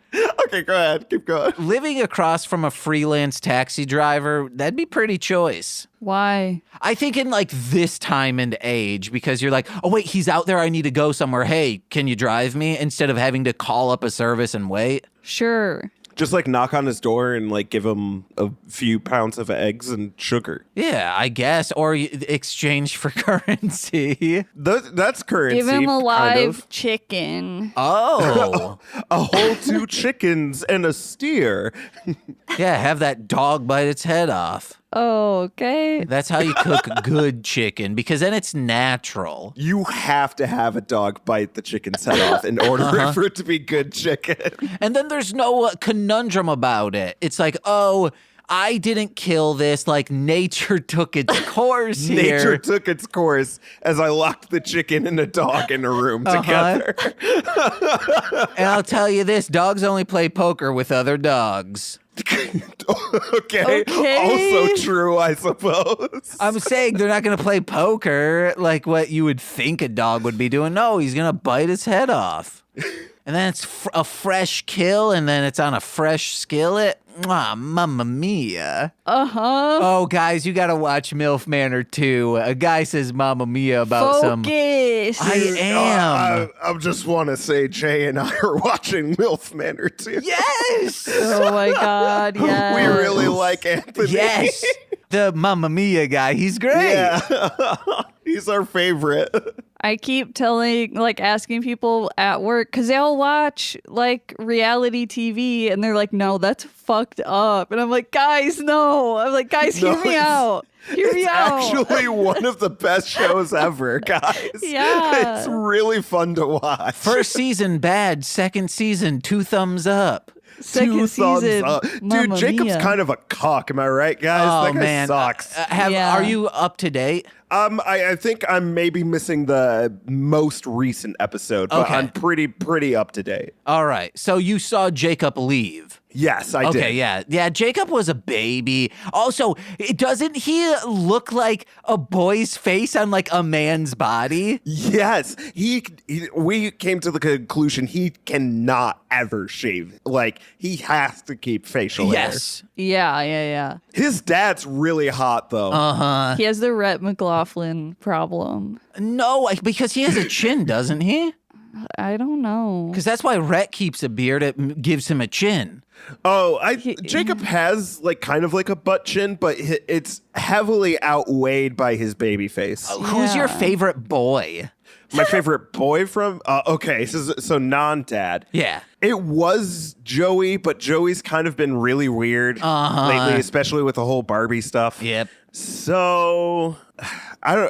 Okay, go ahead. Keep going. Living across from a freelance taxi driver, that'd be pretty choice. Why? I think in this time and age, because you're like, oh wait, he's out there, I need to go somewhere. Hey, can you drive me? Instead of having to call up a service and wait. Sure. Just knock on his door and give him a few pounds of eggs and sugar. Yeah, I guess. Or exchange for currency. That's currency. Give him a live kind of. chicken. Oh. A whole 2 chickens and a steer. Yeah, have that dog bite its head off. Oh, okay. That's how you cook good chicken, because then it's natural. You have to have a dog bite the chicken's head off in order for it to be good chicken. And then there's no conundrum about it. It's like, oh, I didn't kill this. Like, nature took its course here. Nature took its course as I locked the chicken and the dog in a room together. And I'll tell you this, dogs only play poker with other dogs. Okay. Also true, I suppose. I'm saying they're not going to play poker like what you would think a dog would be doing. No, he's going to bite his head off. And then it's a fresh kill, and then it's on a fresh skillet. Mwah, mamma mia. Uh-huh. Oh, guys, you got to watch MILF Manor 2. A guy says mamma mia about Focus. I am. I just want to say Jay and I are watching MILF Manor too. Yes! Oh my God, yes. We really like Anthony. Yes! The mamma mia guy, he's great. Yeah. He's our favorite. I keep asking people at work, because they all watch, reality TV, and they're like, no, that's fucked up. And I'm like, guys, no. I'm like, guys, hear me out. Hear me out. It's actually one of the best shows ever, guys. Yeah. It's really fun to watch. First season, bad. Second season, 2 thumbs up. Second Two thumbs season, up. Mamma Dude, Jacob's Mia. kind of a cock, am I right, guys? Oh, That guy man. sucks. Yeah. Are you up to date? I think I'm maybe missing the most recent episode, but Okay. I'm pretty up to date. All right. So you saw Jacob leave. Yes, I did. Okay, yeah. Yeah, Jacob was a baby. Also, doesn't he look like a boy's face on like a man's body? Yes, we came to the conclusion he cannot ever shave. Like, he has to keep facial hair. Yes. Yeah. His dad's really hot, though. Uh-huh. He has the Rhett McLaughlin problem. No, because he has a chin, doesn't he? I don't know. Because that's why Rhett keeps a beard. It gives him a chin. Oh, Jacob has kind of a butt chin, but it's heavily outweighed by his baby face. Who's your Yeah. favorite boy? My favorite boy from okay, so non-dad. Yeah. It was Joey, but Joey's kind of been really weird lately, especially with the whole Barbie stuff. Yep. So a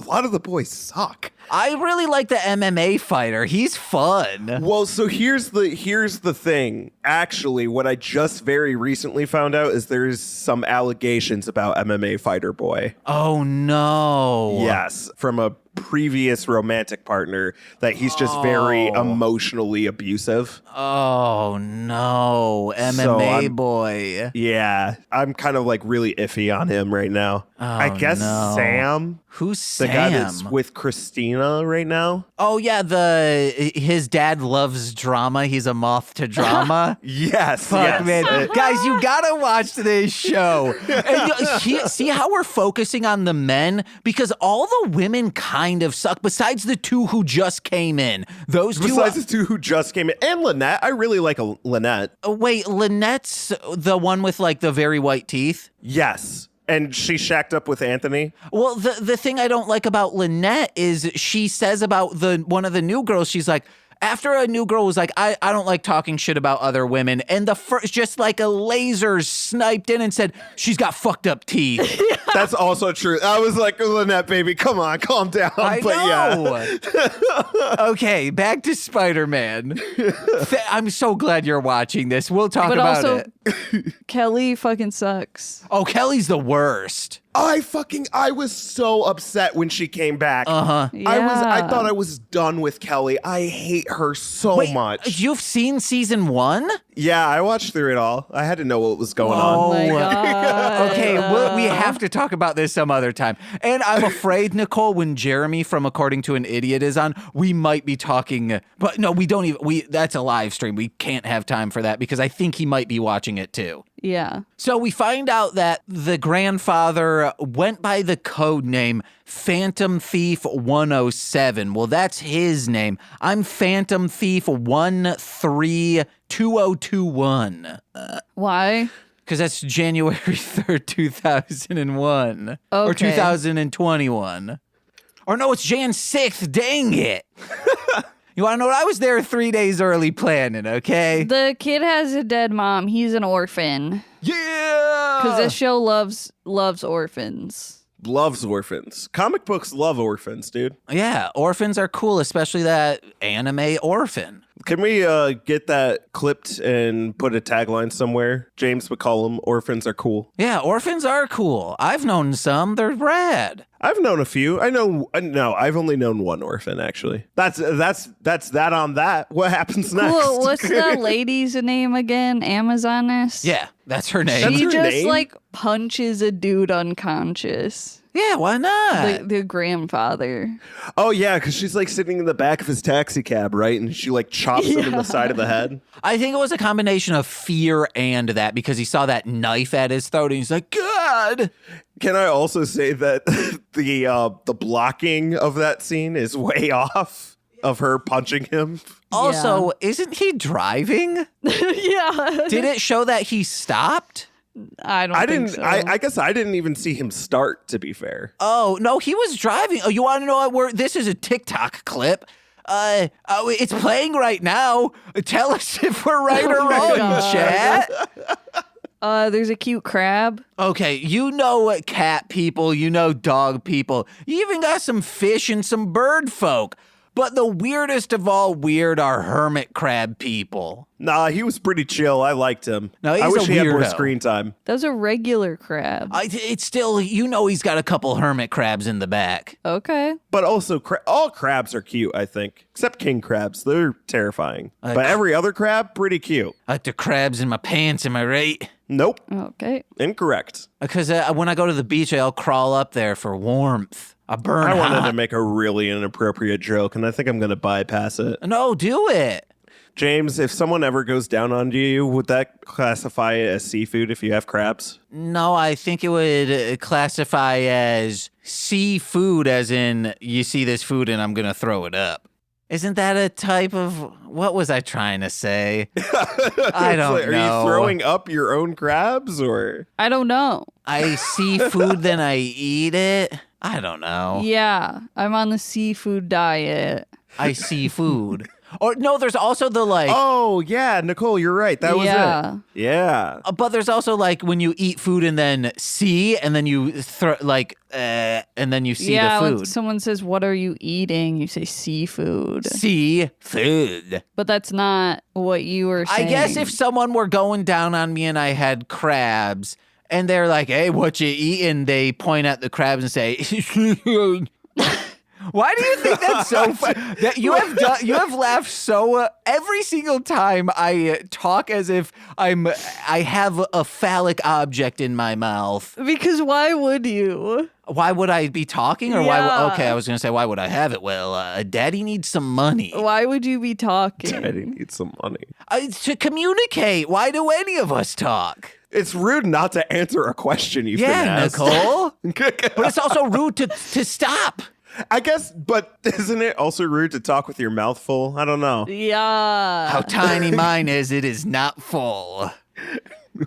lot of the boys suck. I really like the MMA fighter. He's fun. Well, so here's the thing. Actually, what I just very recently found out is there's some allegations about MMA fighter boy. Oh, no. Yes, from a previous romantic partner, that he's just very emotionally abusive. Oh, no. So MMA boy. Yeah, I'm kind of really iffy on him right now. I guess no. Sam, Who's the Sam? guy that's with Christina right now. Oh, yeah. His dad loves drama. He's a moth to drama. Yes, Fuck, yes. man. Guys, you gotta watch this show. And see how we're focusing on the men? Because all the women kind of suck, besides the 2 who just came in. Those 2... Besides the 2 who just came in, and Lynette. I really like Lynette. Wait, Lynette's the one with the very white teeth? Yes. And she shacked up with Anthony. Well, the thing I don't like about Lynette is she says about one of the new girls, she's like, after a new girl was like, I don't like talking shit about other women. And the first, just like a laser sniped in and said, she's got fucked up teeth. That's also true. I was like, Lynette, baby, come on, calm down. I but know. Okay, back to Spider-Man. I'm so glad you're watching this. We'll talk But about also, it. Kelly fucking sucks. Oh, Kelly's the worst. I was so upset when she came back. Uh-huh. I Yeah. thought I was done with Kelly. I hate her so Wait, much. you've seen season 1? Yeah, I watched through it all. I had to know what was going Oh on. my God. Okay, we have to talk about this some other time. And I'm afraid, Nicole, when Jeremy from According to an Idiot is on, we might be talking. But no, we don't even. That's a live stream. We can't have time for that because I think he might be watching it too. Yeah. So we find out that the grandfather went by the code name Phantom Thief 107. Well, that's his name. I'm Phantom Thief 132021. Why? Because that's January 3rd, 2001. Or Okay. 2021. Or no, it's Jan 6th. Dang it. You want to know what? I was there 3 days early planning, okay? The kid has a dead mom. He's an orphan. Yeah! Because this show loves orphans. Loves orphans. Comic books love orphans, dude. Yeah, orphans are cool, especially that anime Orphan. Can we get that clipped and put a tagline somewhere? James McCollum, orphans are cool. Yeah, orphans are cool. I've known some. They're rad. I've known a few. I've only known one orphan, actually. That's that on that. What happens next? Cool. What's the lady's name again? Amazoness? Yeah, that's her name. That's She her just name? like punches a dude unconscious. Yeah, why not? The grandfather. Oh, yeah, because she's like sitting in the back of his taxi cab, right? And she like chops him in the side of the head. I think it was a combination of fear and that because he saw that knife at his throat and he's like, God. Can I also say that the blocking of that scene is way off of her punching him? Also, isn't he driving? Yeah. Did it show that he stopped? I think didn't. so. I guess I didn't even see him start. To be fair. Oh, no, he was driving. Oh, you want to know what this is a TikTok clip. It's playing right now. Tell us if we're right or wrong, God. chat. There's a cute crab. Okay, you know what cat people, you know dog people. You even got some fish and some bird folk. But the weirdest of all weird are hermit crab people. Nah, he was pretty chill. I liked him. No, he's I wish a he had more weirdo. screen time. That's a regular crab. It's still, he's got a couple hermit crabs in the back. Okay. But also, all crabs are cute, I think. Except king crabs. They're terrifying. But every other crab, pretty cute. I like the crabs in my pants, am I right? Nope. Okay. Incorrect. Because when I go to the beach, I'll crawl up there for warmth. I burn I wanted hot. to make a really inappropriate joke, and I think I'm going to bypass it. No, do it. James, if someone ever goes down on you, would that classify it as seafood if you have crabs? No, I think it would classify as seafood, as in you see this food and I'm going to throw it up. Isn't that a type of, what was I trying to say? I don't know. Are you throwing up your own crabs, or? I don't know. I see food, then I eat it. I don't know. Yeah, I'm on the seafood diet. I see food. Or no, there's also the like. Oh, yeah, Nicole, you're right. That was it. Yeah. But there's also like when you eat food and then see, and then you and then you see Yeah, the when food. someone says, "What are you eating?" You say seafood. Seafood. But that's not what you were I saying. guess if someone were going down on me and I had crabs, and they're like, "Hey, what you eating?" They point at the crabs and say. Why do you think that's so funny? That you have laughed so every single time I talk as if I have a phallic object in my mouth. Because why would you? Why would I be talking, or Yeah. Okay, I was gonna say why would I have it? Well, Daddy needs some money Why would you be talking? Daddy needs some money. to communicate. Why do any of us talk? It's rude not to answer a question you've been Yeah, asked. Nicole. But it's also rude to stop. I guess, but isn't it also rude to talk with your mouth full? I don't know. Yeah. How tiny mine is, it is not full.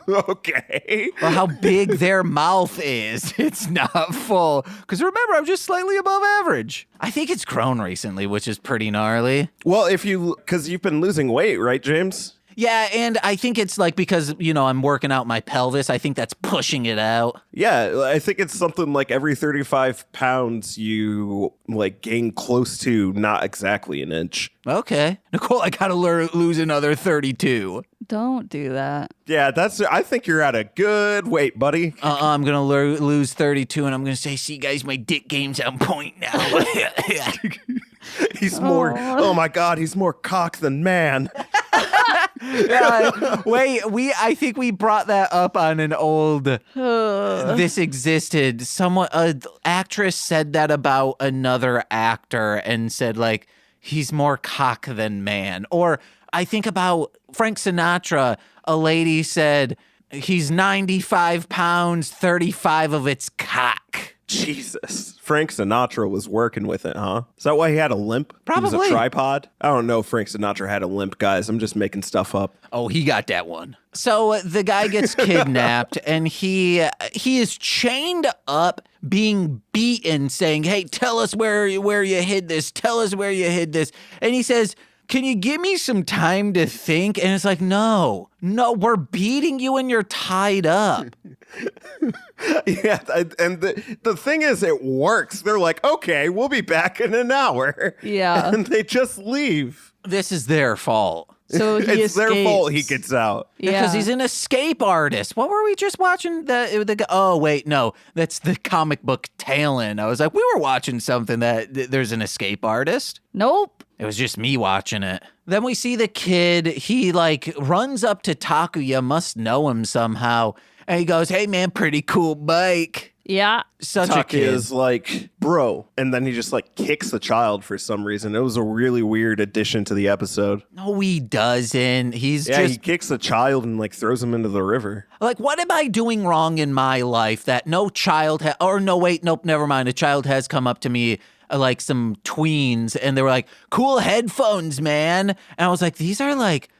Okay. Or how big their mouth is, it's not full. Because remember, I'm just slightly above average. I think it's grown recently, which is pretty gnarly. Well, because you've been losing weight, right, James? Yeah, and I think it's like because, I'm working out my pelvis, I think that's pushing it out. Yeah, I think it's something like every 35 pounds you like gain close to not exactly an inch. Okay. Nicole, I gotta lose another 32. Don't do that. Yeah, I think you're at a good weight, buddy. I'm gonna lose 32 and I'm gonna say, see guys, my dick game's on point now. He's more, oh my God, he's more cock than man. Wait, I think we brought that up on an old This Existed. An actress said that about another actor and said like he's more cock than man. Or I think about Frank Sinatra, a lady said he's 95 pounds, 35 of it's cock. Jesus. Frank Sinatra was working with it, huh? Is that why he had a limp? He was Probably. a tripod? I don't know if Frank Sinatra had a limp, guys. I'm just making stuff up. Oh, he got that one. So the guy gets kidnapped and he is chained up, being beaten, saying, "Hey, tell us where you hid this. Tell us where you hid this." And he says, "Can you give me some time to think?" And it's like, no, we're beating you and you're tied up. Yeah, and the thing is, it works. They're like, okay, we'll be back in an hour. Yeah. And they just leave. This is their fault. So he It's their fault he escapes. gets out. Yeah. Because he's an escape artist. What were we just watching? Oh, wait, no. That's the comic book Talon. I was like, we were watching something that there's an escape artist. Nope. It was just me watching it. Then we see the kid. He runs up to Takuya, must know him somehow. And he goes, "Hey, man, pretty cool bike." Yeah. Such a Taki kid. is like, bro. And then he just kicks the child for some reason. It was a really weird addition to the episode. No, he doesn't. He's Yeah, just he kicks the child and throws him into the river. like, what am I doing wrong in my life that no child nope, never mind. A child has come up to me, some tweens, and they were like, "Cool headphones, man." And I was like, these are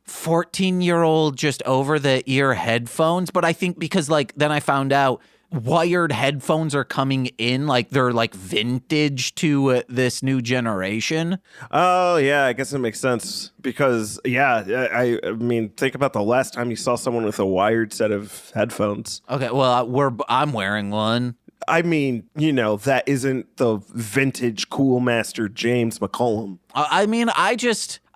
14-year-old just over the ear headphones. But I think because then I found out wired headphones are coming in, they're vintage to this new generation. Oh, yeah, I guess it makes sense. Because, yeah, I mean, think about the last time you saw someone with a wired set of headphones. Okay, well, I'm wearing one. I mean, that isn't the vintage cool master James McCollum. I mean,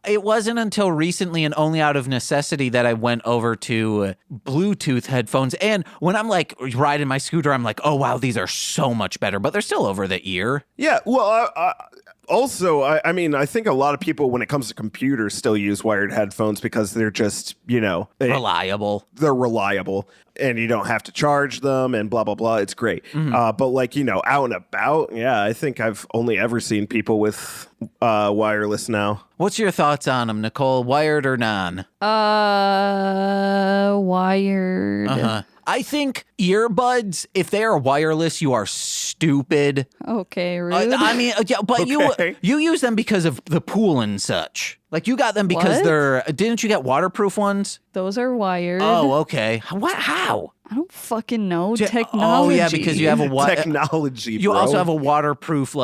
it wasn't until recently and only out of necessity that I went over to Bluetooth headphones. And when I'm riding my scooter, I'm like, oh, wow, these are so much better, but they're still over the ear. Yeah, well, also, I mean, I think a lot of people, when it comes to computers, still use wired headphones because they're just, Reliable. they're reliable and you don't have to charge them and blah, blah, blah. It's great. But out and about, yeah, I think I've only ever seen people with wireless now. What's your thoughts on them, Nicole? Wired or non? Wired. Uh-huh. I think earbuds, if they are wireless, you are stupid. Okay, rude. I mean, yeah, but Okay. you use them because of the pool and such. You got them because What? didn't you get waterproof ones? Those are wired. Oh, okay. What? How? I don't fucking know. Oh, Technology. yeah, because you have a Technology, You bro. also have a waterproof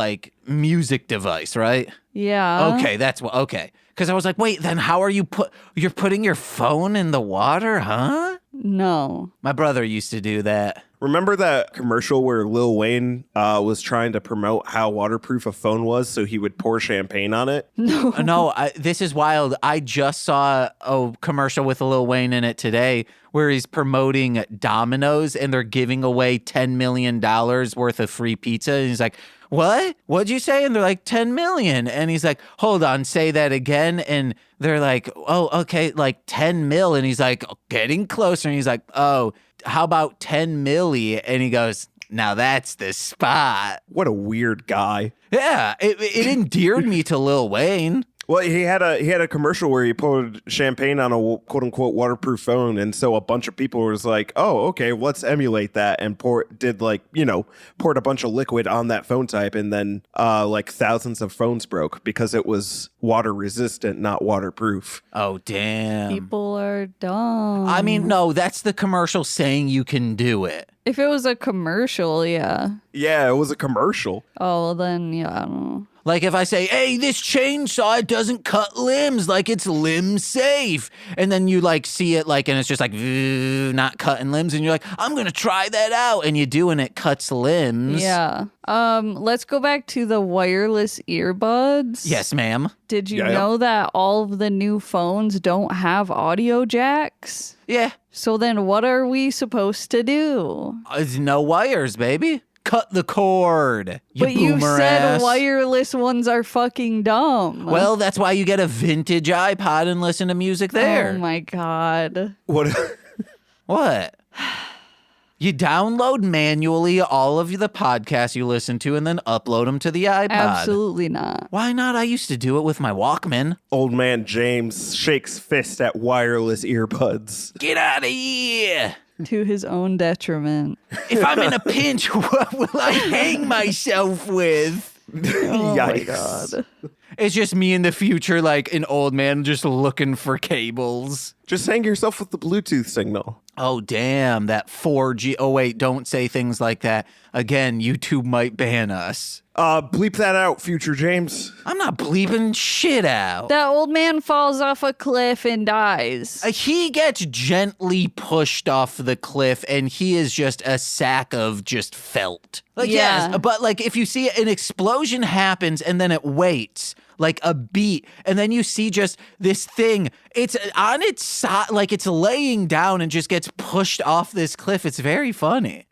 music device, right? Yeah. Okay, that's what. Okay, because I was like, wait, then how are you're putting your phone in the water, huh? No. My brother used to do that. Remember that commercial where Lil Wayne was trying to promote how waterproof a phone was so he would pour champagne on it? No, this is wild. I just saw a commercial with Lil Wayne in it today where he's promoting Domino's and they're giving away $10 million worth of free pizza. And he's like, what? What'd you say? And they're like, 10 million. And he's like, hold on, say that again. And they're like, oh, okay, 10 mil. And he's like, getting closer. And he's like, oh, how about 10 milli? And he goes, now that's the spot. What a weird guy. Yeah, it endeared me to Lil Wayne. Well, he had a commercial where he poured champagne on a quote unquote waterproof phone, and so a bunch of people was like, "Oh, okay, let's emulate that," and poured a bunch of liquid on that phone type, and then thousands of phones broke because it was water resistant, not waterproof. Oh, damn. People are dumb. I mean, no, that's the commercial saying you can do it. If it was a commercial, yeah. Yeah, it was a commercial. Oh, well then, yeah, I don't know. If I say, hey, this chainsaw, it doesn't cut limbs, it's limb safe. And then you see it and it's just not cutting limbs. And you're like, I'm going to try that out. And you do, and it cuts limbs. Yeah. Let's go back to the wireless earbuds. Yes, ma'am. Did you Yeah. know that all of the new phones don't have audio jacks? Yeah. So then what are we supposed to do? There's no wires, baby. Cut the cord. But you boomer said ass. wireless ones are fucking dumb. Well, that's why you get a vintage iPod and listen to music there. Oh my God. What? What? You download manually all of the podcasts you listen to and then upload them to the iPod. Absolutely not. Why not? I used to do it with my Walkman. Old man James shakes fist at wireless earbuds. Get out of here. To his own detriment. If I'm in a pinch, what will I hang myself with? Oh my Yikes. god. It's just me in the future, like an old man just looking for cables. Just hang yourself with the Bluetooth signal. Oh, damn, that 4G. Oh, wait, don't say things like that. Again, YouTube might ban us. Bleep that out, future James. I'm not bleeping shit out. That old man falls off a cliff and dies. He gets gently pushed off the cliff, and he is just a sack of just felt. Like, Yeah. yes, but like if you see an explosion happens and then it waits like a beat, and then you see just this thing. It's on its side, like it's laying down and just gets pushed off this cliff. It's very funny.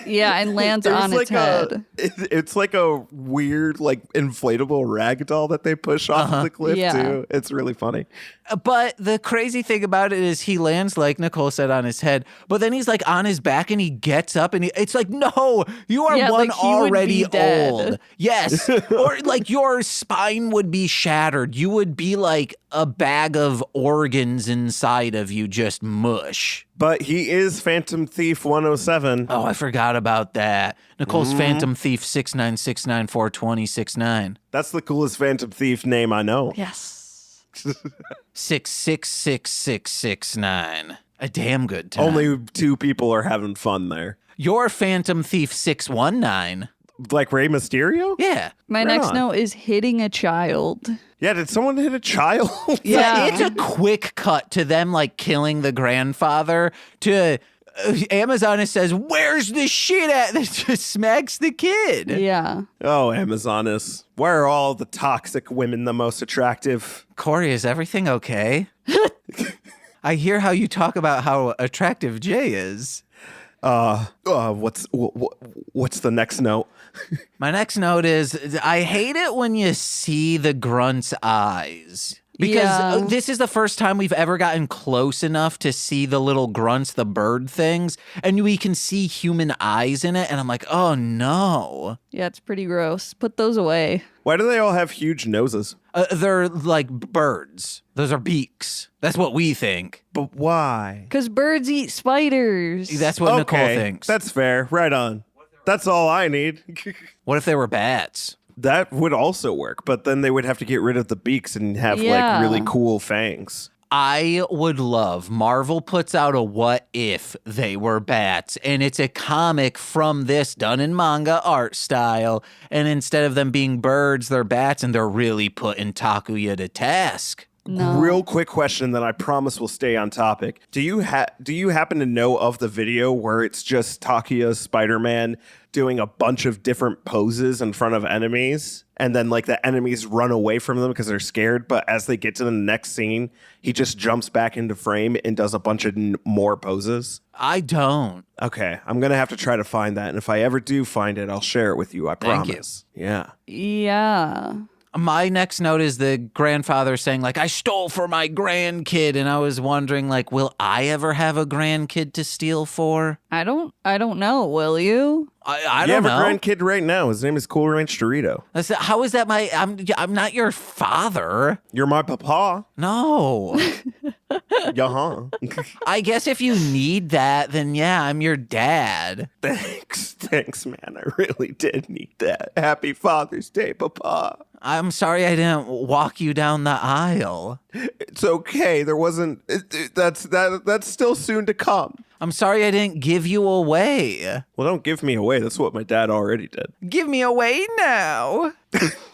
Yeah, and lands There's on its like head. It's like a weird, like inflatable rag doll that they push off of the cliff Yeah. too. It's really funny. But the crazy thing about it is he lands, like Nicole said, on his head, but then he's like on his back and he gets up and it's like, no, you are Yeah, one like he would already be dead. old. Yes. Or like your spine would be shattered. You would be like a bag of organs inside of you, just mush. But he is Phantom Thief 107. Oh, I forgot about that. Nicole's Phantom Thief 696942069. That's the coolest Phantom Thief name I know. Yes. 666669. A damn good time. Only two people are having fun there. Your Phantom Thief 619. Like Rey Mysterio? Yeah. My Right next on. note is hitting a child. Yeah, did someone hit a child? Yeah. It's a quick cut to them like killing the grandfather to Amazon says, "Where's the shit at?" That just smacks the kid. Yeah. Oh, Amazonas. Why are all the toxic women the most attractive? Corey, is everything okay? I hear how you talk about how attractive Jay is. What's the next note? My next note is I hate it when you see the grunt's eyes. Because Yeah. this is the first time we've ever gotten close enough to see the little grunts, the bird things, and we can see human eyes in it. And I'm like, oh no. Yeah, it's pretty gross. Put those away. Why do they all have huge noses? They're like birds. Those are beaks. That's what we think. But why? Because birds eat spiders. That's what Nicole thinks. That's fair. Right on. That's all I need. What if they were bats? That would also work, but then they would have to get rid of the beaks and have Yeah. like really cool fangs. I would love Marvel puts out a what if they were bats, and it's a comic from this done in manga art style, and instead of them being birds, they're bats, and they're really putting Takuya to task. No. Real quick question that I promise will stay on topic. Do you happen to know of the video where it's just Takuya's Spider-Man doing a bunch of different poses in front of enemies, and then like the enemies run away from them because they're scared, but as they get to the next scene, he just jumps back into frame and does a bunch of more poses? I don't. Okay, I'm going to have to try to find that, and if I ever do find it, I'll share it with you, I Thank you. promise. Yeah. Yeah. My next note is the grandfather saying, like, I stole for my grandkid. And I was wondering, like, will I ever have a grandkid to steal for? I don't know, will you? I You don't have know. a grandkid right now. His name is Cool Ranch Dorito. How is that I'm not your father. You're my papa. No. Yeah. I guess if you need that, then yeah, I'm your dad. Thanks, man. I really did need that. Happy Father's Day, papa. I'm sorry I didn't walk you down the aisle. It's okay. There wasn't. That's still soon to come. I'm sorry I didn't give you away. Well, don't give me away. That's what my dad already did. Give me away now.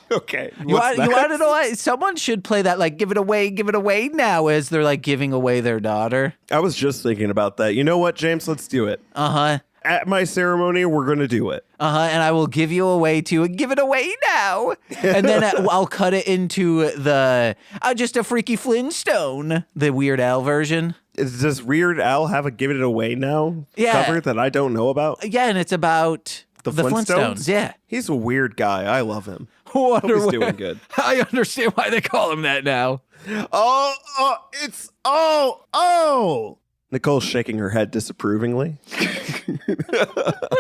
Okay. You want to know what? Someone should play that, like, give it away now, as they're like giving away their daughter. I was just thinking about that. You know what, James? Let's do it. Uh-huh. At my ceremony, we're going to do it. And I will give you away to give it away now. And then I'll cut it into the just a Freaky Flintstone, the Weird Al version. Does Weird Al have a Give It Away Now Yeah. cover that I don't know about? Yeah, and it's about the Flintstones. Yeah. He's a weird guy. I love him. Wonder Hope he's why- doing good. I understand why they call him that now. Oh. Nicole's shaking her head disapprovingly.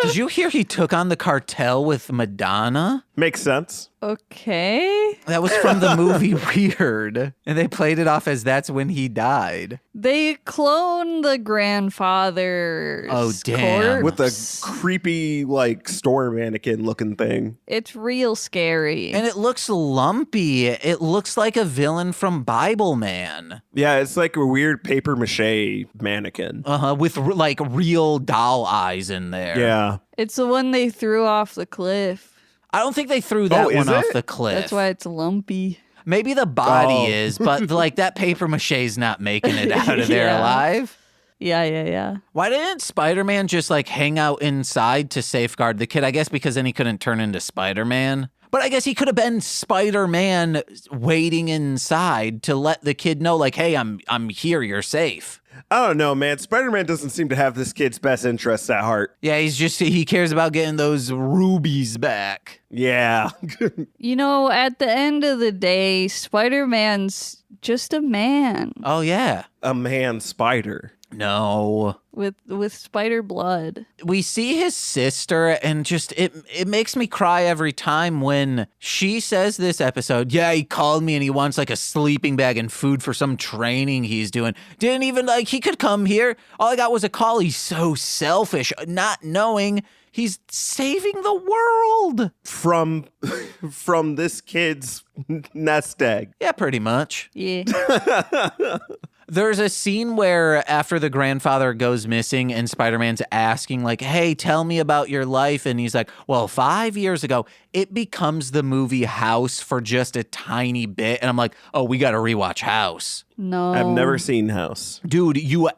Did you hear he took on the cartel with Madonna? Makes sense. Okay. That was from the movie Weird. And they played it off as that's when he died. They cloned the grandfather's Oh, damn. With a corpse. creepy, like, store mannequin looking thing. It's real scary. And it looks lumpy. It looks like a villain from Bible Man. Yeah, it's like a weird paper mache mannequin. With like real doll eyes in there. Yeah. It's the one they threw off the cliff. I don't think they threw that is one off it? the cliff. That's why it's lumpy. Maybe the body Oh. is, but like that paper mache's not making it out of there Yeah. alive. Yeah. Why didn't Spider-Man just like hang out inside to safeguard the kid? I guess because then he couldn't turn into Spider-Man. But I guess he could have been Spider-Man waiting inside to let the kid know, like, hey, I'm here, you're safe. I don't know, man. Spider-Man doesn't seem to have this kid's best interests at heart. Yeah, he cares about getting those rubies back. Yeah. You know, at the end of the day, Spider-Man's just a man Oh, yeah. A man spider. No. with spider blood. We see his sister and just it makes me cry every time when she says this episode, yeah, he called me and he wants like a sleeping bag and food for some training he's doing. Didn't even like he could come here. All I got was a call. He's so selfish, not knowing he's saving the world. From this kid's nest egg. Yeah, pretty much. Yeah. There's a scene where after the grandfather goes missing and Spider-Man's asking like, hey, tell me about your life. And he's like, well, 5 years ago, it becomes the movie House for just a tiny bit. And I'm like, oh, we got to rewatch House. No. I've never seen House. Dude, you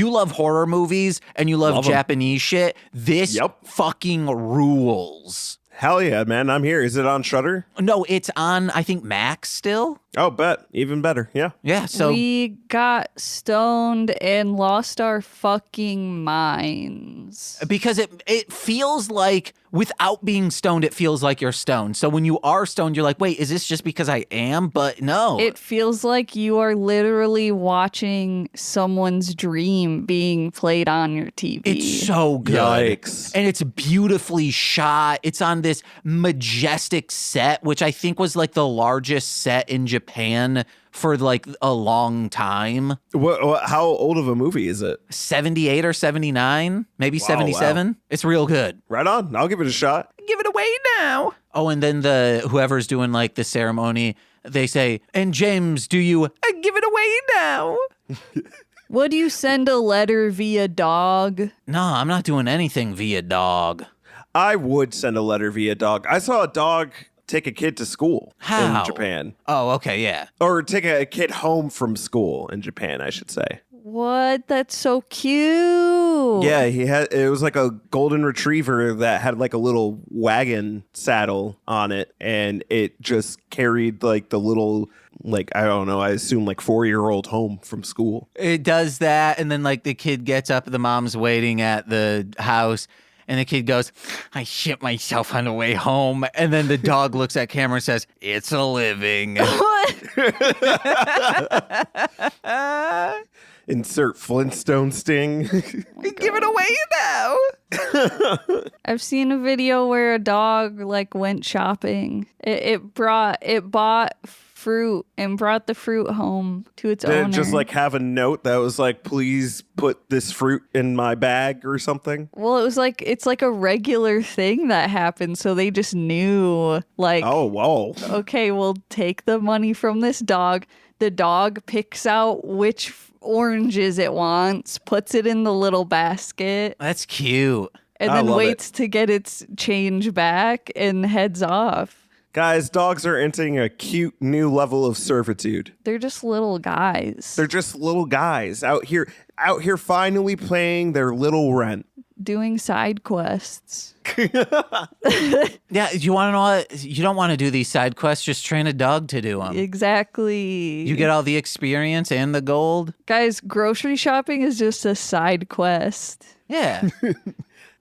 love horror movies and you love 'em. Japanese shit. This Yep. fucking rules. Hell yeah, man. I'm here. Is it on Shudder? No, it's on, I think, Max still. Oh, bet. Even better. Yeah. Yeah, so we got stoned and lost our fucking minds. because it feels like without being stoned, it feels like you're stoned. So when you are stoned, you're like, wait, is this just because I am? But no. It feels like you are literally watching someone's dream being played on your TV. It's so good. Yikes. And it's beautifully shot. It's on this majestic set, which I think was like the largest set in Japan for like a long time. How old of a movie is it? 78 or 79, maybe Wow, 77. It's real good. Right on. I'll give it a shot. Give it away now. Oh, and then whoever's doing like the ceremony, they say, and James, do you give it away now? Would you send a letter via dog? No, I'm not doing anything via dog. I would send a letter via dog. I saw a dog take a kid to school How? in Japan. Oh, okay, yeah. Or take a kid home from school in Japan, I should say. What? That's so cute. Yeah, it was like a golden retriever that had like a little wagon saddle on it, and it just carried like the little, like, I don't know, I assume like 4-year-old home from school. It does that, and then like the kid gets up, the mom's waiting at the house, and the kid goes, I shit myself on the way home. And then the dog looks at camera and says, it's a living. What? Insert Flintstone sting. Give it away now. I've seen a video where a dog like went shopping. It bought fruit and brought the fruit home to its Did owner. it just like have a note that was like, please put this fruit in my bag or something? Well, it's like a regular thing that happened, so they just knew like, Oh, whoa. okay, we'll take the money from this dog. The dog picks out which oranges it wants, puts it in the little basket, That's cute. and I then love waits to get its change back and heads off. Guys, dogs are entering a cute new level of servitude. They're just little guys They're just little guys out here finally paying their little rent. doing side quests. Yeah, you want to know what? You don't want to do these side quests, just train a dog to do them. Exactly. You get all the experience and the gold. Guys, grocery shopping is just a side quest. Yeah.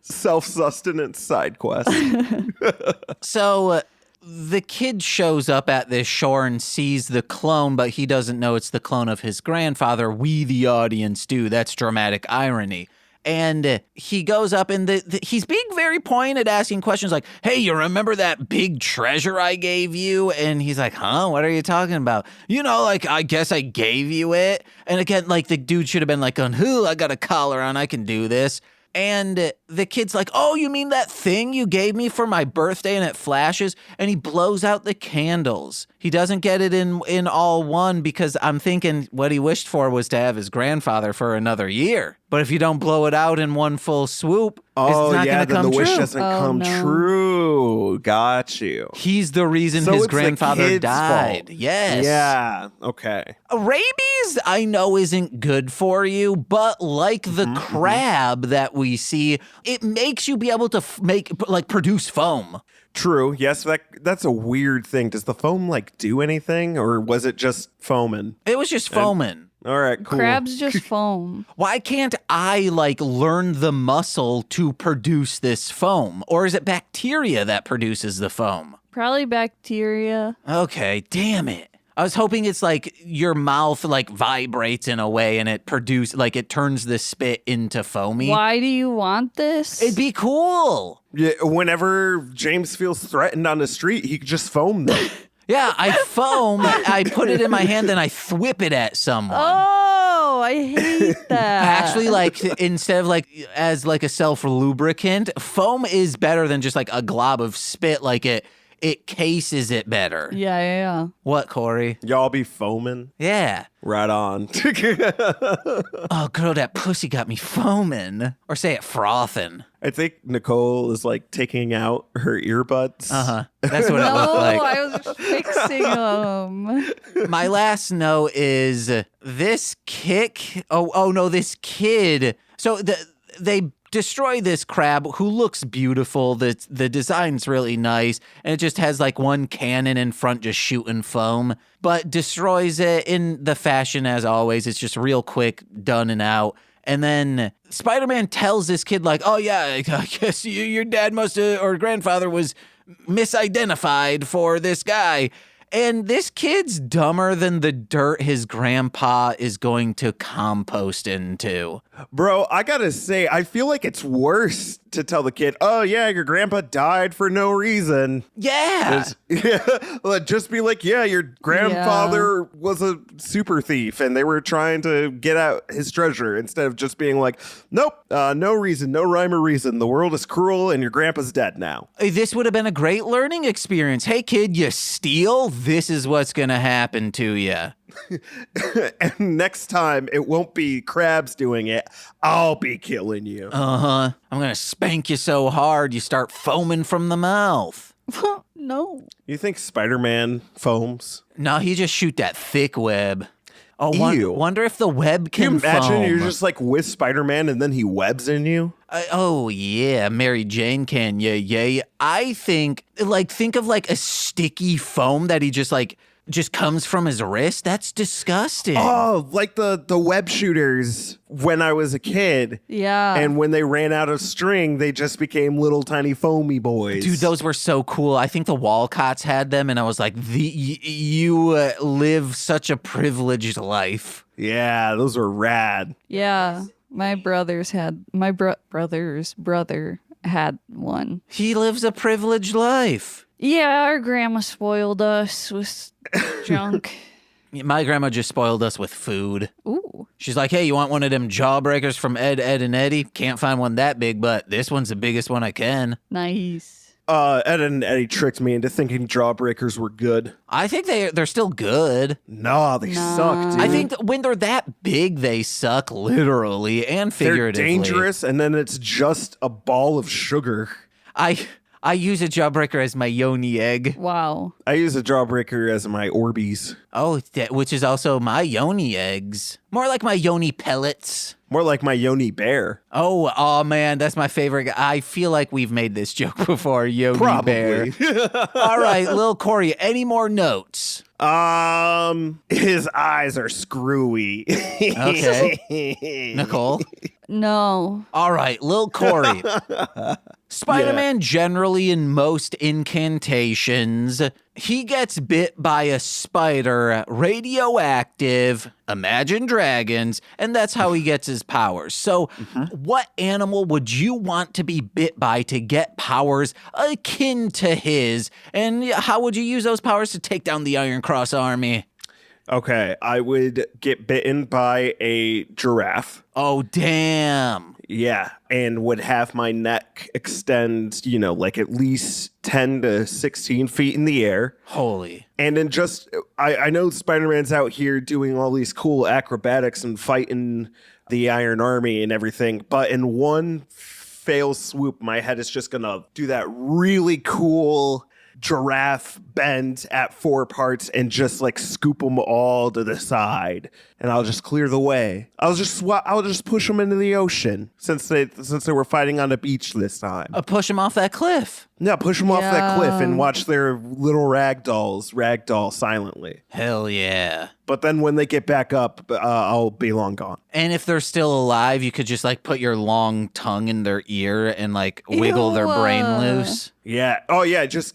Self-sustenance side quest. So the kid shows up at this shore and sees the clone, but he doesn't know it's the clone of his grandfather. We, the audience, do. That's dramatic irony. And he goes up and he's being very pointed, asking questions like, hey, you remember that big treasure I gave you? And he's like, huh? What are you talking about? Like, I guess I gave you it. And again, like, the dude should have been like, I got a collar on. I can do this. And the kid's like, oh, you mean that thing you gave me for my birthday and it flashes? And he blows out the candles. He doesn't get it in all one because I'm thinking what he wished for was to have his grandfather for another year. But if you don't blow it out in one full swoop, it's not going to come the true. wish doesn't come true. Got you. He's the reason his grandfather died. Fault. Yes. Yeah. Okay. Rabies, I know, isn't good for you, but like the crab that we see, it makes you be able to produce foam. True. Yes, that's a weird thing. Does the foam do anything, or was it just foaming? It was just foaming. All right, cool. Crabs just foam. Why can't I learn the muscle to produce this foam? Or is it bacteria that produces the foam? Probably bacteria. Okay, damn it. I was hoping it's your mouth vibrates in a way and it it turns the spit into foamy. Why do you want this? It'd be cool. Yeah, whenever James feels threatened on the street, he could just foam them. Yeah, I foam, I put it in my hand, and I thwip it at someone. Oh, I hate that. Actually, instead of as a self-lubricant, foam is better than just a glob of spit. It cases it better. Yeah. What, Corey? Y'all be foaming? Yeah. Right on. Oh, girl, that pussy got me foaming. Or say it frothing. I think Nicole is taking out her earbuds. Uh-huh. That's what it No, looked like. I was fixing them. My last note is this kick. Oh no, this kid. So they destroy this crab who looks beautiful. The design's really nice, and it just has one cannon in front just shooting foam, but destroys it in the fashion as always. It's just real quick, done and out. And then Spider-Man tells this kid oh yeah, I guess your dad or grandfather was misidentified for this guy. And this kid's dumber than the dirt his grandpa is going to compost into. Bro, I gotta say, I feel like it's worse to tell the kid, oh yeah, your grandpa died for no reason. Yeah. Just be your grandfather was a super thief and they were trying to get out his treasure, instead of just being nope, no reason, no rhyme or reason. The world is cruel and your grandpa's dead now. This would have been a great learning experience. Hey kid, you steal? This is what's going to happen to you. And next time, it won't be crabs doing it. I'll be killing you. Uh-huh. I'm going to spank you so hard you start foaming from the mouth. No. You think Spider-Man foams? No, he just shoot that thick web. Oh, Ew. Wonder if the web can Can you imagine foam. you're just with Spider-Man and then he webs in you? Oh, yeah, Mary Jane can, yeah. I think, think of a sticky foam that he just comes from his wrist. That's disgusting. Oh, the web shooters when I was a kid. Yeah. And when they ran out of string, they just became little tiny foamy boys. Dude, those were so cool. I think the Walcotts had them, and I was like, you live such a privileged life. Yeah, those were rad. Yeah. My brother's brother's brother had one. He lives a privileged life. Yeah, our grandma spoiled us with junk. My grandma just spoiled us with food. Ooh. She's like, hey, you want one of them jawbreakers from Ed, and Eddie? Can't find one that big, but this one's the biggest one I can. Nice. Ed and Eddie tricked me into thinking jawbreakers were good. I think they're still good. No, they suck, dude. I think when they're that big, they suck literally and figuratively. They're dangerous, and then it's just a ball of sugar. I use a jawbreaker as my yoni egg. Wow. I use a jawbreaker as my Orbeez. Oh, which is also my yoni eggs. More like my yoni pellets. More like my yoni bear. Oh man, that's my favorite. I feel like we've made this joke before, yoni bear. All right, Lil Corey, any more notes? His eyes are screwy. Okay. Nicole? No. All right, Lil Corey. Spider-Man generally in most incantations, he gets bit by a spider, radioactive, imagine dragons, and that's how he gets his powers. So what animal would you want to be bit by to get powers akin to his? And how would you use those powers to take down the Iron Cross Army? Okay, I would get bitten by a giraffe. Oh, damn. Yeah, and would have my neck extend, like at least 10 to 16 feet in the air. Holy. And then I know Spider-Man's out here doing all these cool acrobatics and fighting the Iron Army and everything, but in one fail swoop, my head is just gonna do that really cool giraffe bend at 4 parts and just like scoop them all to the side, and I'll just clear the way. I'll just push them into the ocean since they were fighting on a beach this time. Push him off that cliff. Yeah, push them off that cliff and watch their little ragdoll silently. Hell yeah. But then when they get back up, I'll be long gone. And if they're still alive, you could just like put your long tongue in their ear and like wiggle their brain loose. Yeah. Oh yeah. Just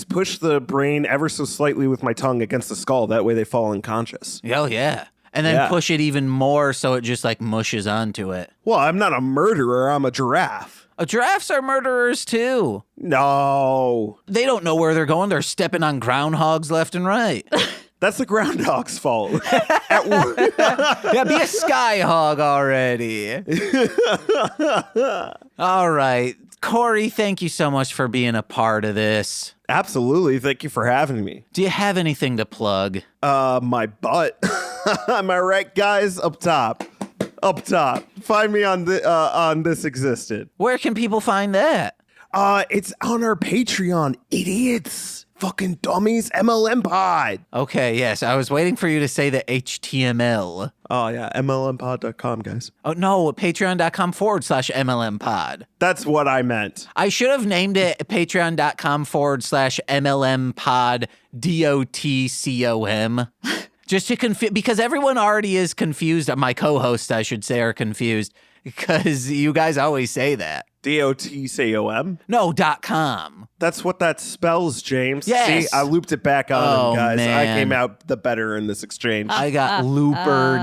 push the brain ever so slightly with my tongue against the skull. That way they fall unconscious. Hell yeah. And then push it even more so it just like mushes onto it. Well, I'm not a murderer. I'm a giraffe. Giraffes are murderers too. No. They don't know where they're going. They're stepping on groundhogs left and right. That's the groundhog's fault. Yeah, be a sky hog already. All right. Corey, thank you so much for being a part of this. Absolutely. Thank you for having me. Do you have anything to plug? My butt. Am I right, guys? Up top. Find me on This Existed. Where can people find that? It's on our Patreon, idiots. Fucking dummies. MLM Pod. Okay, yes. I was waiting for you to say the HTML. Oh, yeah. MLMpod.com, guys. Oh, no. Patreon.com/MLMpod. That's what I meant. I should have named it Patreon.com/MLMpod DOTCOM. Just to confuse, because everyone already is confused. My co-hosts, I should say, are confused because you guys always say that. DOTCOM? No, .com. That's what that spells, James. Yes. See, I looped it back on him, guys. Man. I came out the better in this exchange. I got loopered.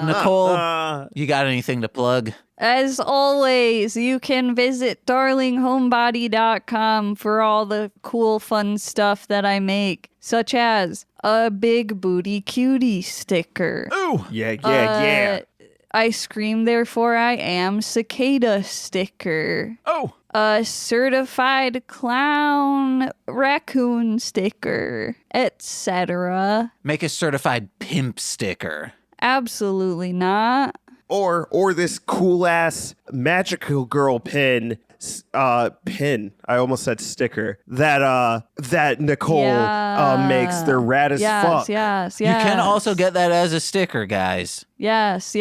Nicole, you got anything to plug? As always, you can visit darlinghomebody.com for all the cool, fun stuff that I make, such as a big booty cutie sticker. Ooh. Yeah. I scream, therefore I am cicada sticker. Oh. A certified clown raccoon sticker, etc. Make a certified pimp sticker. Absolutely not. Or this cool ass magical girl pin. I almost said sticker. That Nicole makes. They're rad as fuck. Yes. You can also get that as a sticker, guys. Yes.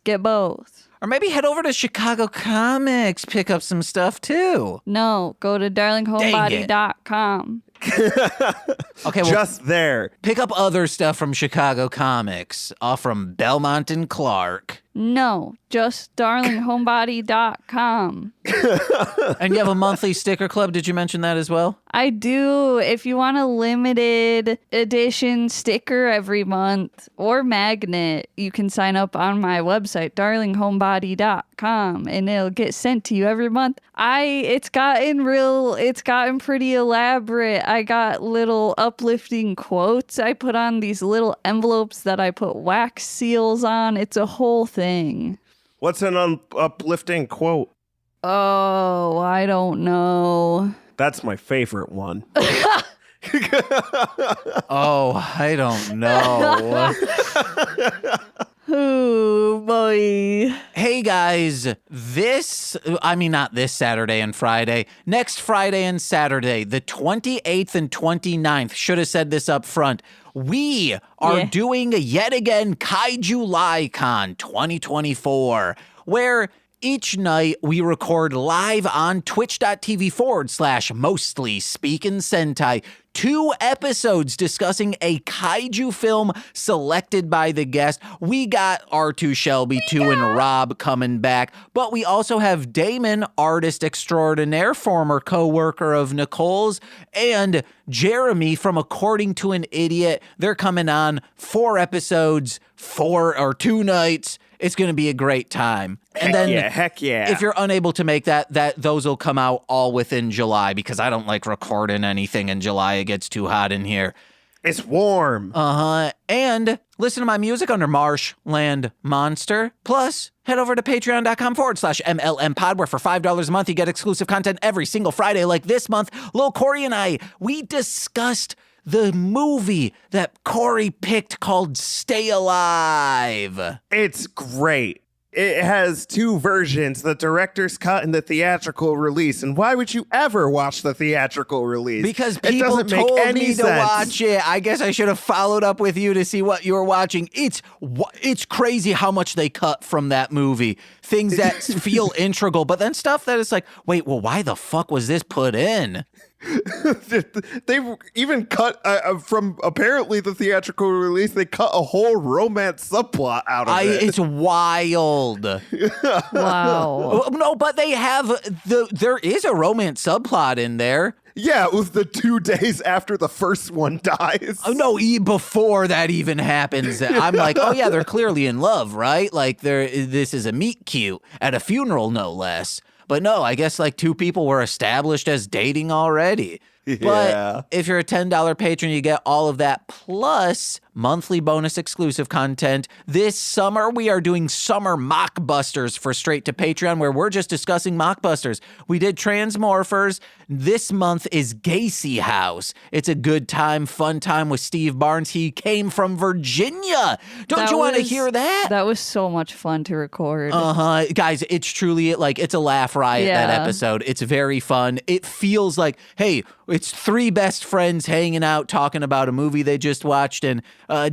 Get both. Or maybe head over to Chicago Comics, pick up some stuff too. No, go to darlinghomebody.com. Okay, well, Just there. pick up other stuff from Chicago Comics, from Belmont and Clark. No, just darlinghomebody.com. And you have a monthly sticker club. Did you mention that as well? I do. If you want a limited edition sticker every month or magnet, you can sign up on my website, darlinghomebody.com, and it'll get sent to you every month. It's gotten pretty elaborate. I got little uplifting quotes I put on these little envelopes that I put wax seals on. It's a whole thing. What's an uplifting quote? Oh, I don't know. That's my favorite one. Oh, I don't know. Oh, boy. Hey, guys, not this Saturday and Friday, next Friday and Saturday, the 28th and 29th, should have said this up front, we are doing yet again Kaiju LaiCon 2024, where each night we record live on twitch.tv/mostly speaking Sentai. 2 episodes discussing a kaiju film selected by the guest. We got R2 Shelby, 2 and Rob coming back, but we also have Damon, artist extraordinaire, former co-worker of Nicole's, and Jeremy from According to an Idiot. They're coming on 4 episodes, 2 nights. It's going to be a great time. And Heck yeah. If you're unable to make that those will come out all within July, because I don't like recording anything in July. It gets too hot in here. It's warm. And listen to my music under Marshland Monster. Plus, head over to patreon.com/MLMpod, where for $5 a month, you get exclusive content every single Friday. Like this month, Lil Corey and I, we discussed the movie that Corey picked called Stay Alive. It's great. It has 2 versions, the director's cut and the theatrical release. And why would you ever watch the theatrical release? Because people told me to watch it. I guess I should have followed up with you to see what you were watching. It's crazy how much they cut from that movie. Things that feel integral, but then stuff that is like, wait, well, why the fuck was this put in? They've even cut from apparently the theatrical release. They cut a whole romance subplot out of it. It's wild. Wow. No, but they have there is a romance subplot in there. Yeah, it was the 2 days after the first one dies. Oh no, before that even happens, I'm like, oh yeah, they're clearly in love, right? Like this is a meet cute at a funeral, no less. But no, I guess like 2 people were established as dating already. Yeah. But if you're a $10 patron, you get all of that plus monthly bonus exclusive content. This summer, we are doing summer mockbusters for Straight to Patreon, where we're just discussing mockbusters. We did Transmorphers. This month is Gacy House. It's a good time, fun time with Steve Barnes. He came from Virginia. Don't you want to hear that? That was so much fun to record. Guys, it's truly it's a laugh riot, that episode. It's very fun. It feels like, hey, it's 3 best friends hanging out talking about a movie they just watched and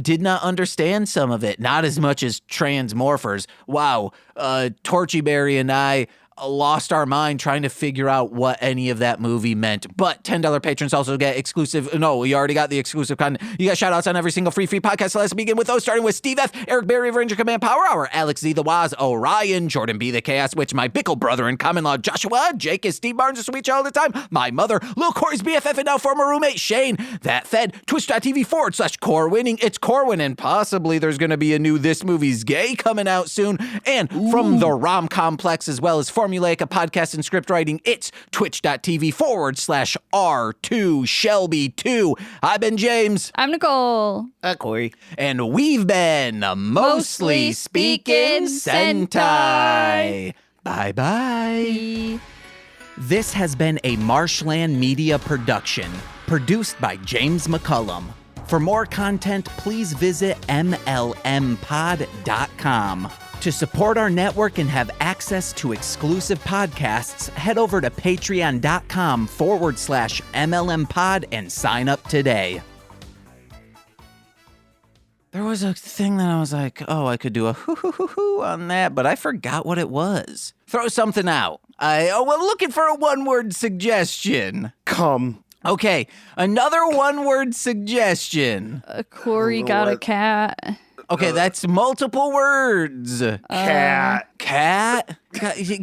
did not understand some of it. Not as much as Transmorphers. Wow. Torchyberry and I lost our mind trying to figure out what any of that movie meant. But $10 patrons also get exclusive. No, we already got the exclusive content. You got shout outs on every single free podcast. So let's begin with those, starting with Steve F., Eric Berry of Ranger Command Power Hour, Alex Z. The Waz, Orion, Jordan B. The Chaos Witch, my Bickle brother in common law, Joshua, Jake is Steve Barnes, a sweet child all the time, my mother, Lil Corey's BFF and now former roommate, Shane, that fed, twitch.tv/Corwinning. It's Corwin, and possibly there's going to be a new This Movie's Gay coming out soon. And from the Rom Complex, as well as Formulaic, a podcast and script writing, it's twitch.tv/R2 Shelby 2. I've been James. I'm Nicole. Corey. And we've been Mostly Speaking Sentai. Bye-bye. This has been a Marshland Media production, produced by James McCollum. For more content, please visit mlmpod.com. To support our network and have access to exclusive podcasts, head over to patreon.com/MLMpod and sign up today. There was a thing that I was like, oh, I could do a hoo-hoo-hoo-hoo on that, but I forgot what it was. Throw something out. We're looking for a one-word suggestion. Come. Okay, another one-word suggestion. Corey got a cat. Okay, that's multiple words. Cat. Cat?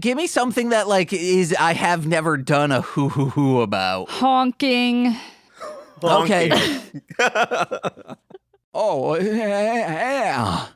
Give me something that I have never done a hoo-hoo-hoo about. Honking. Okay. Oh, yeah.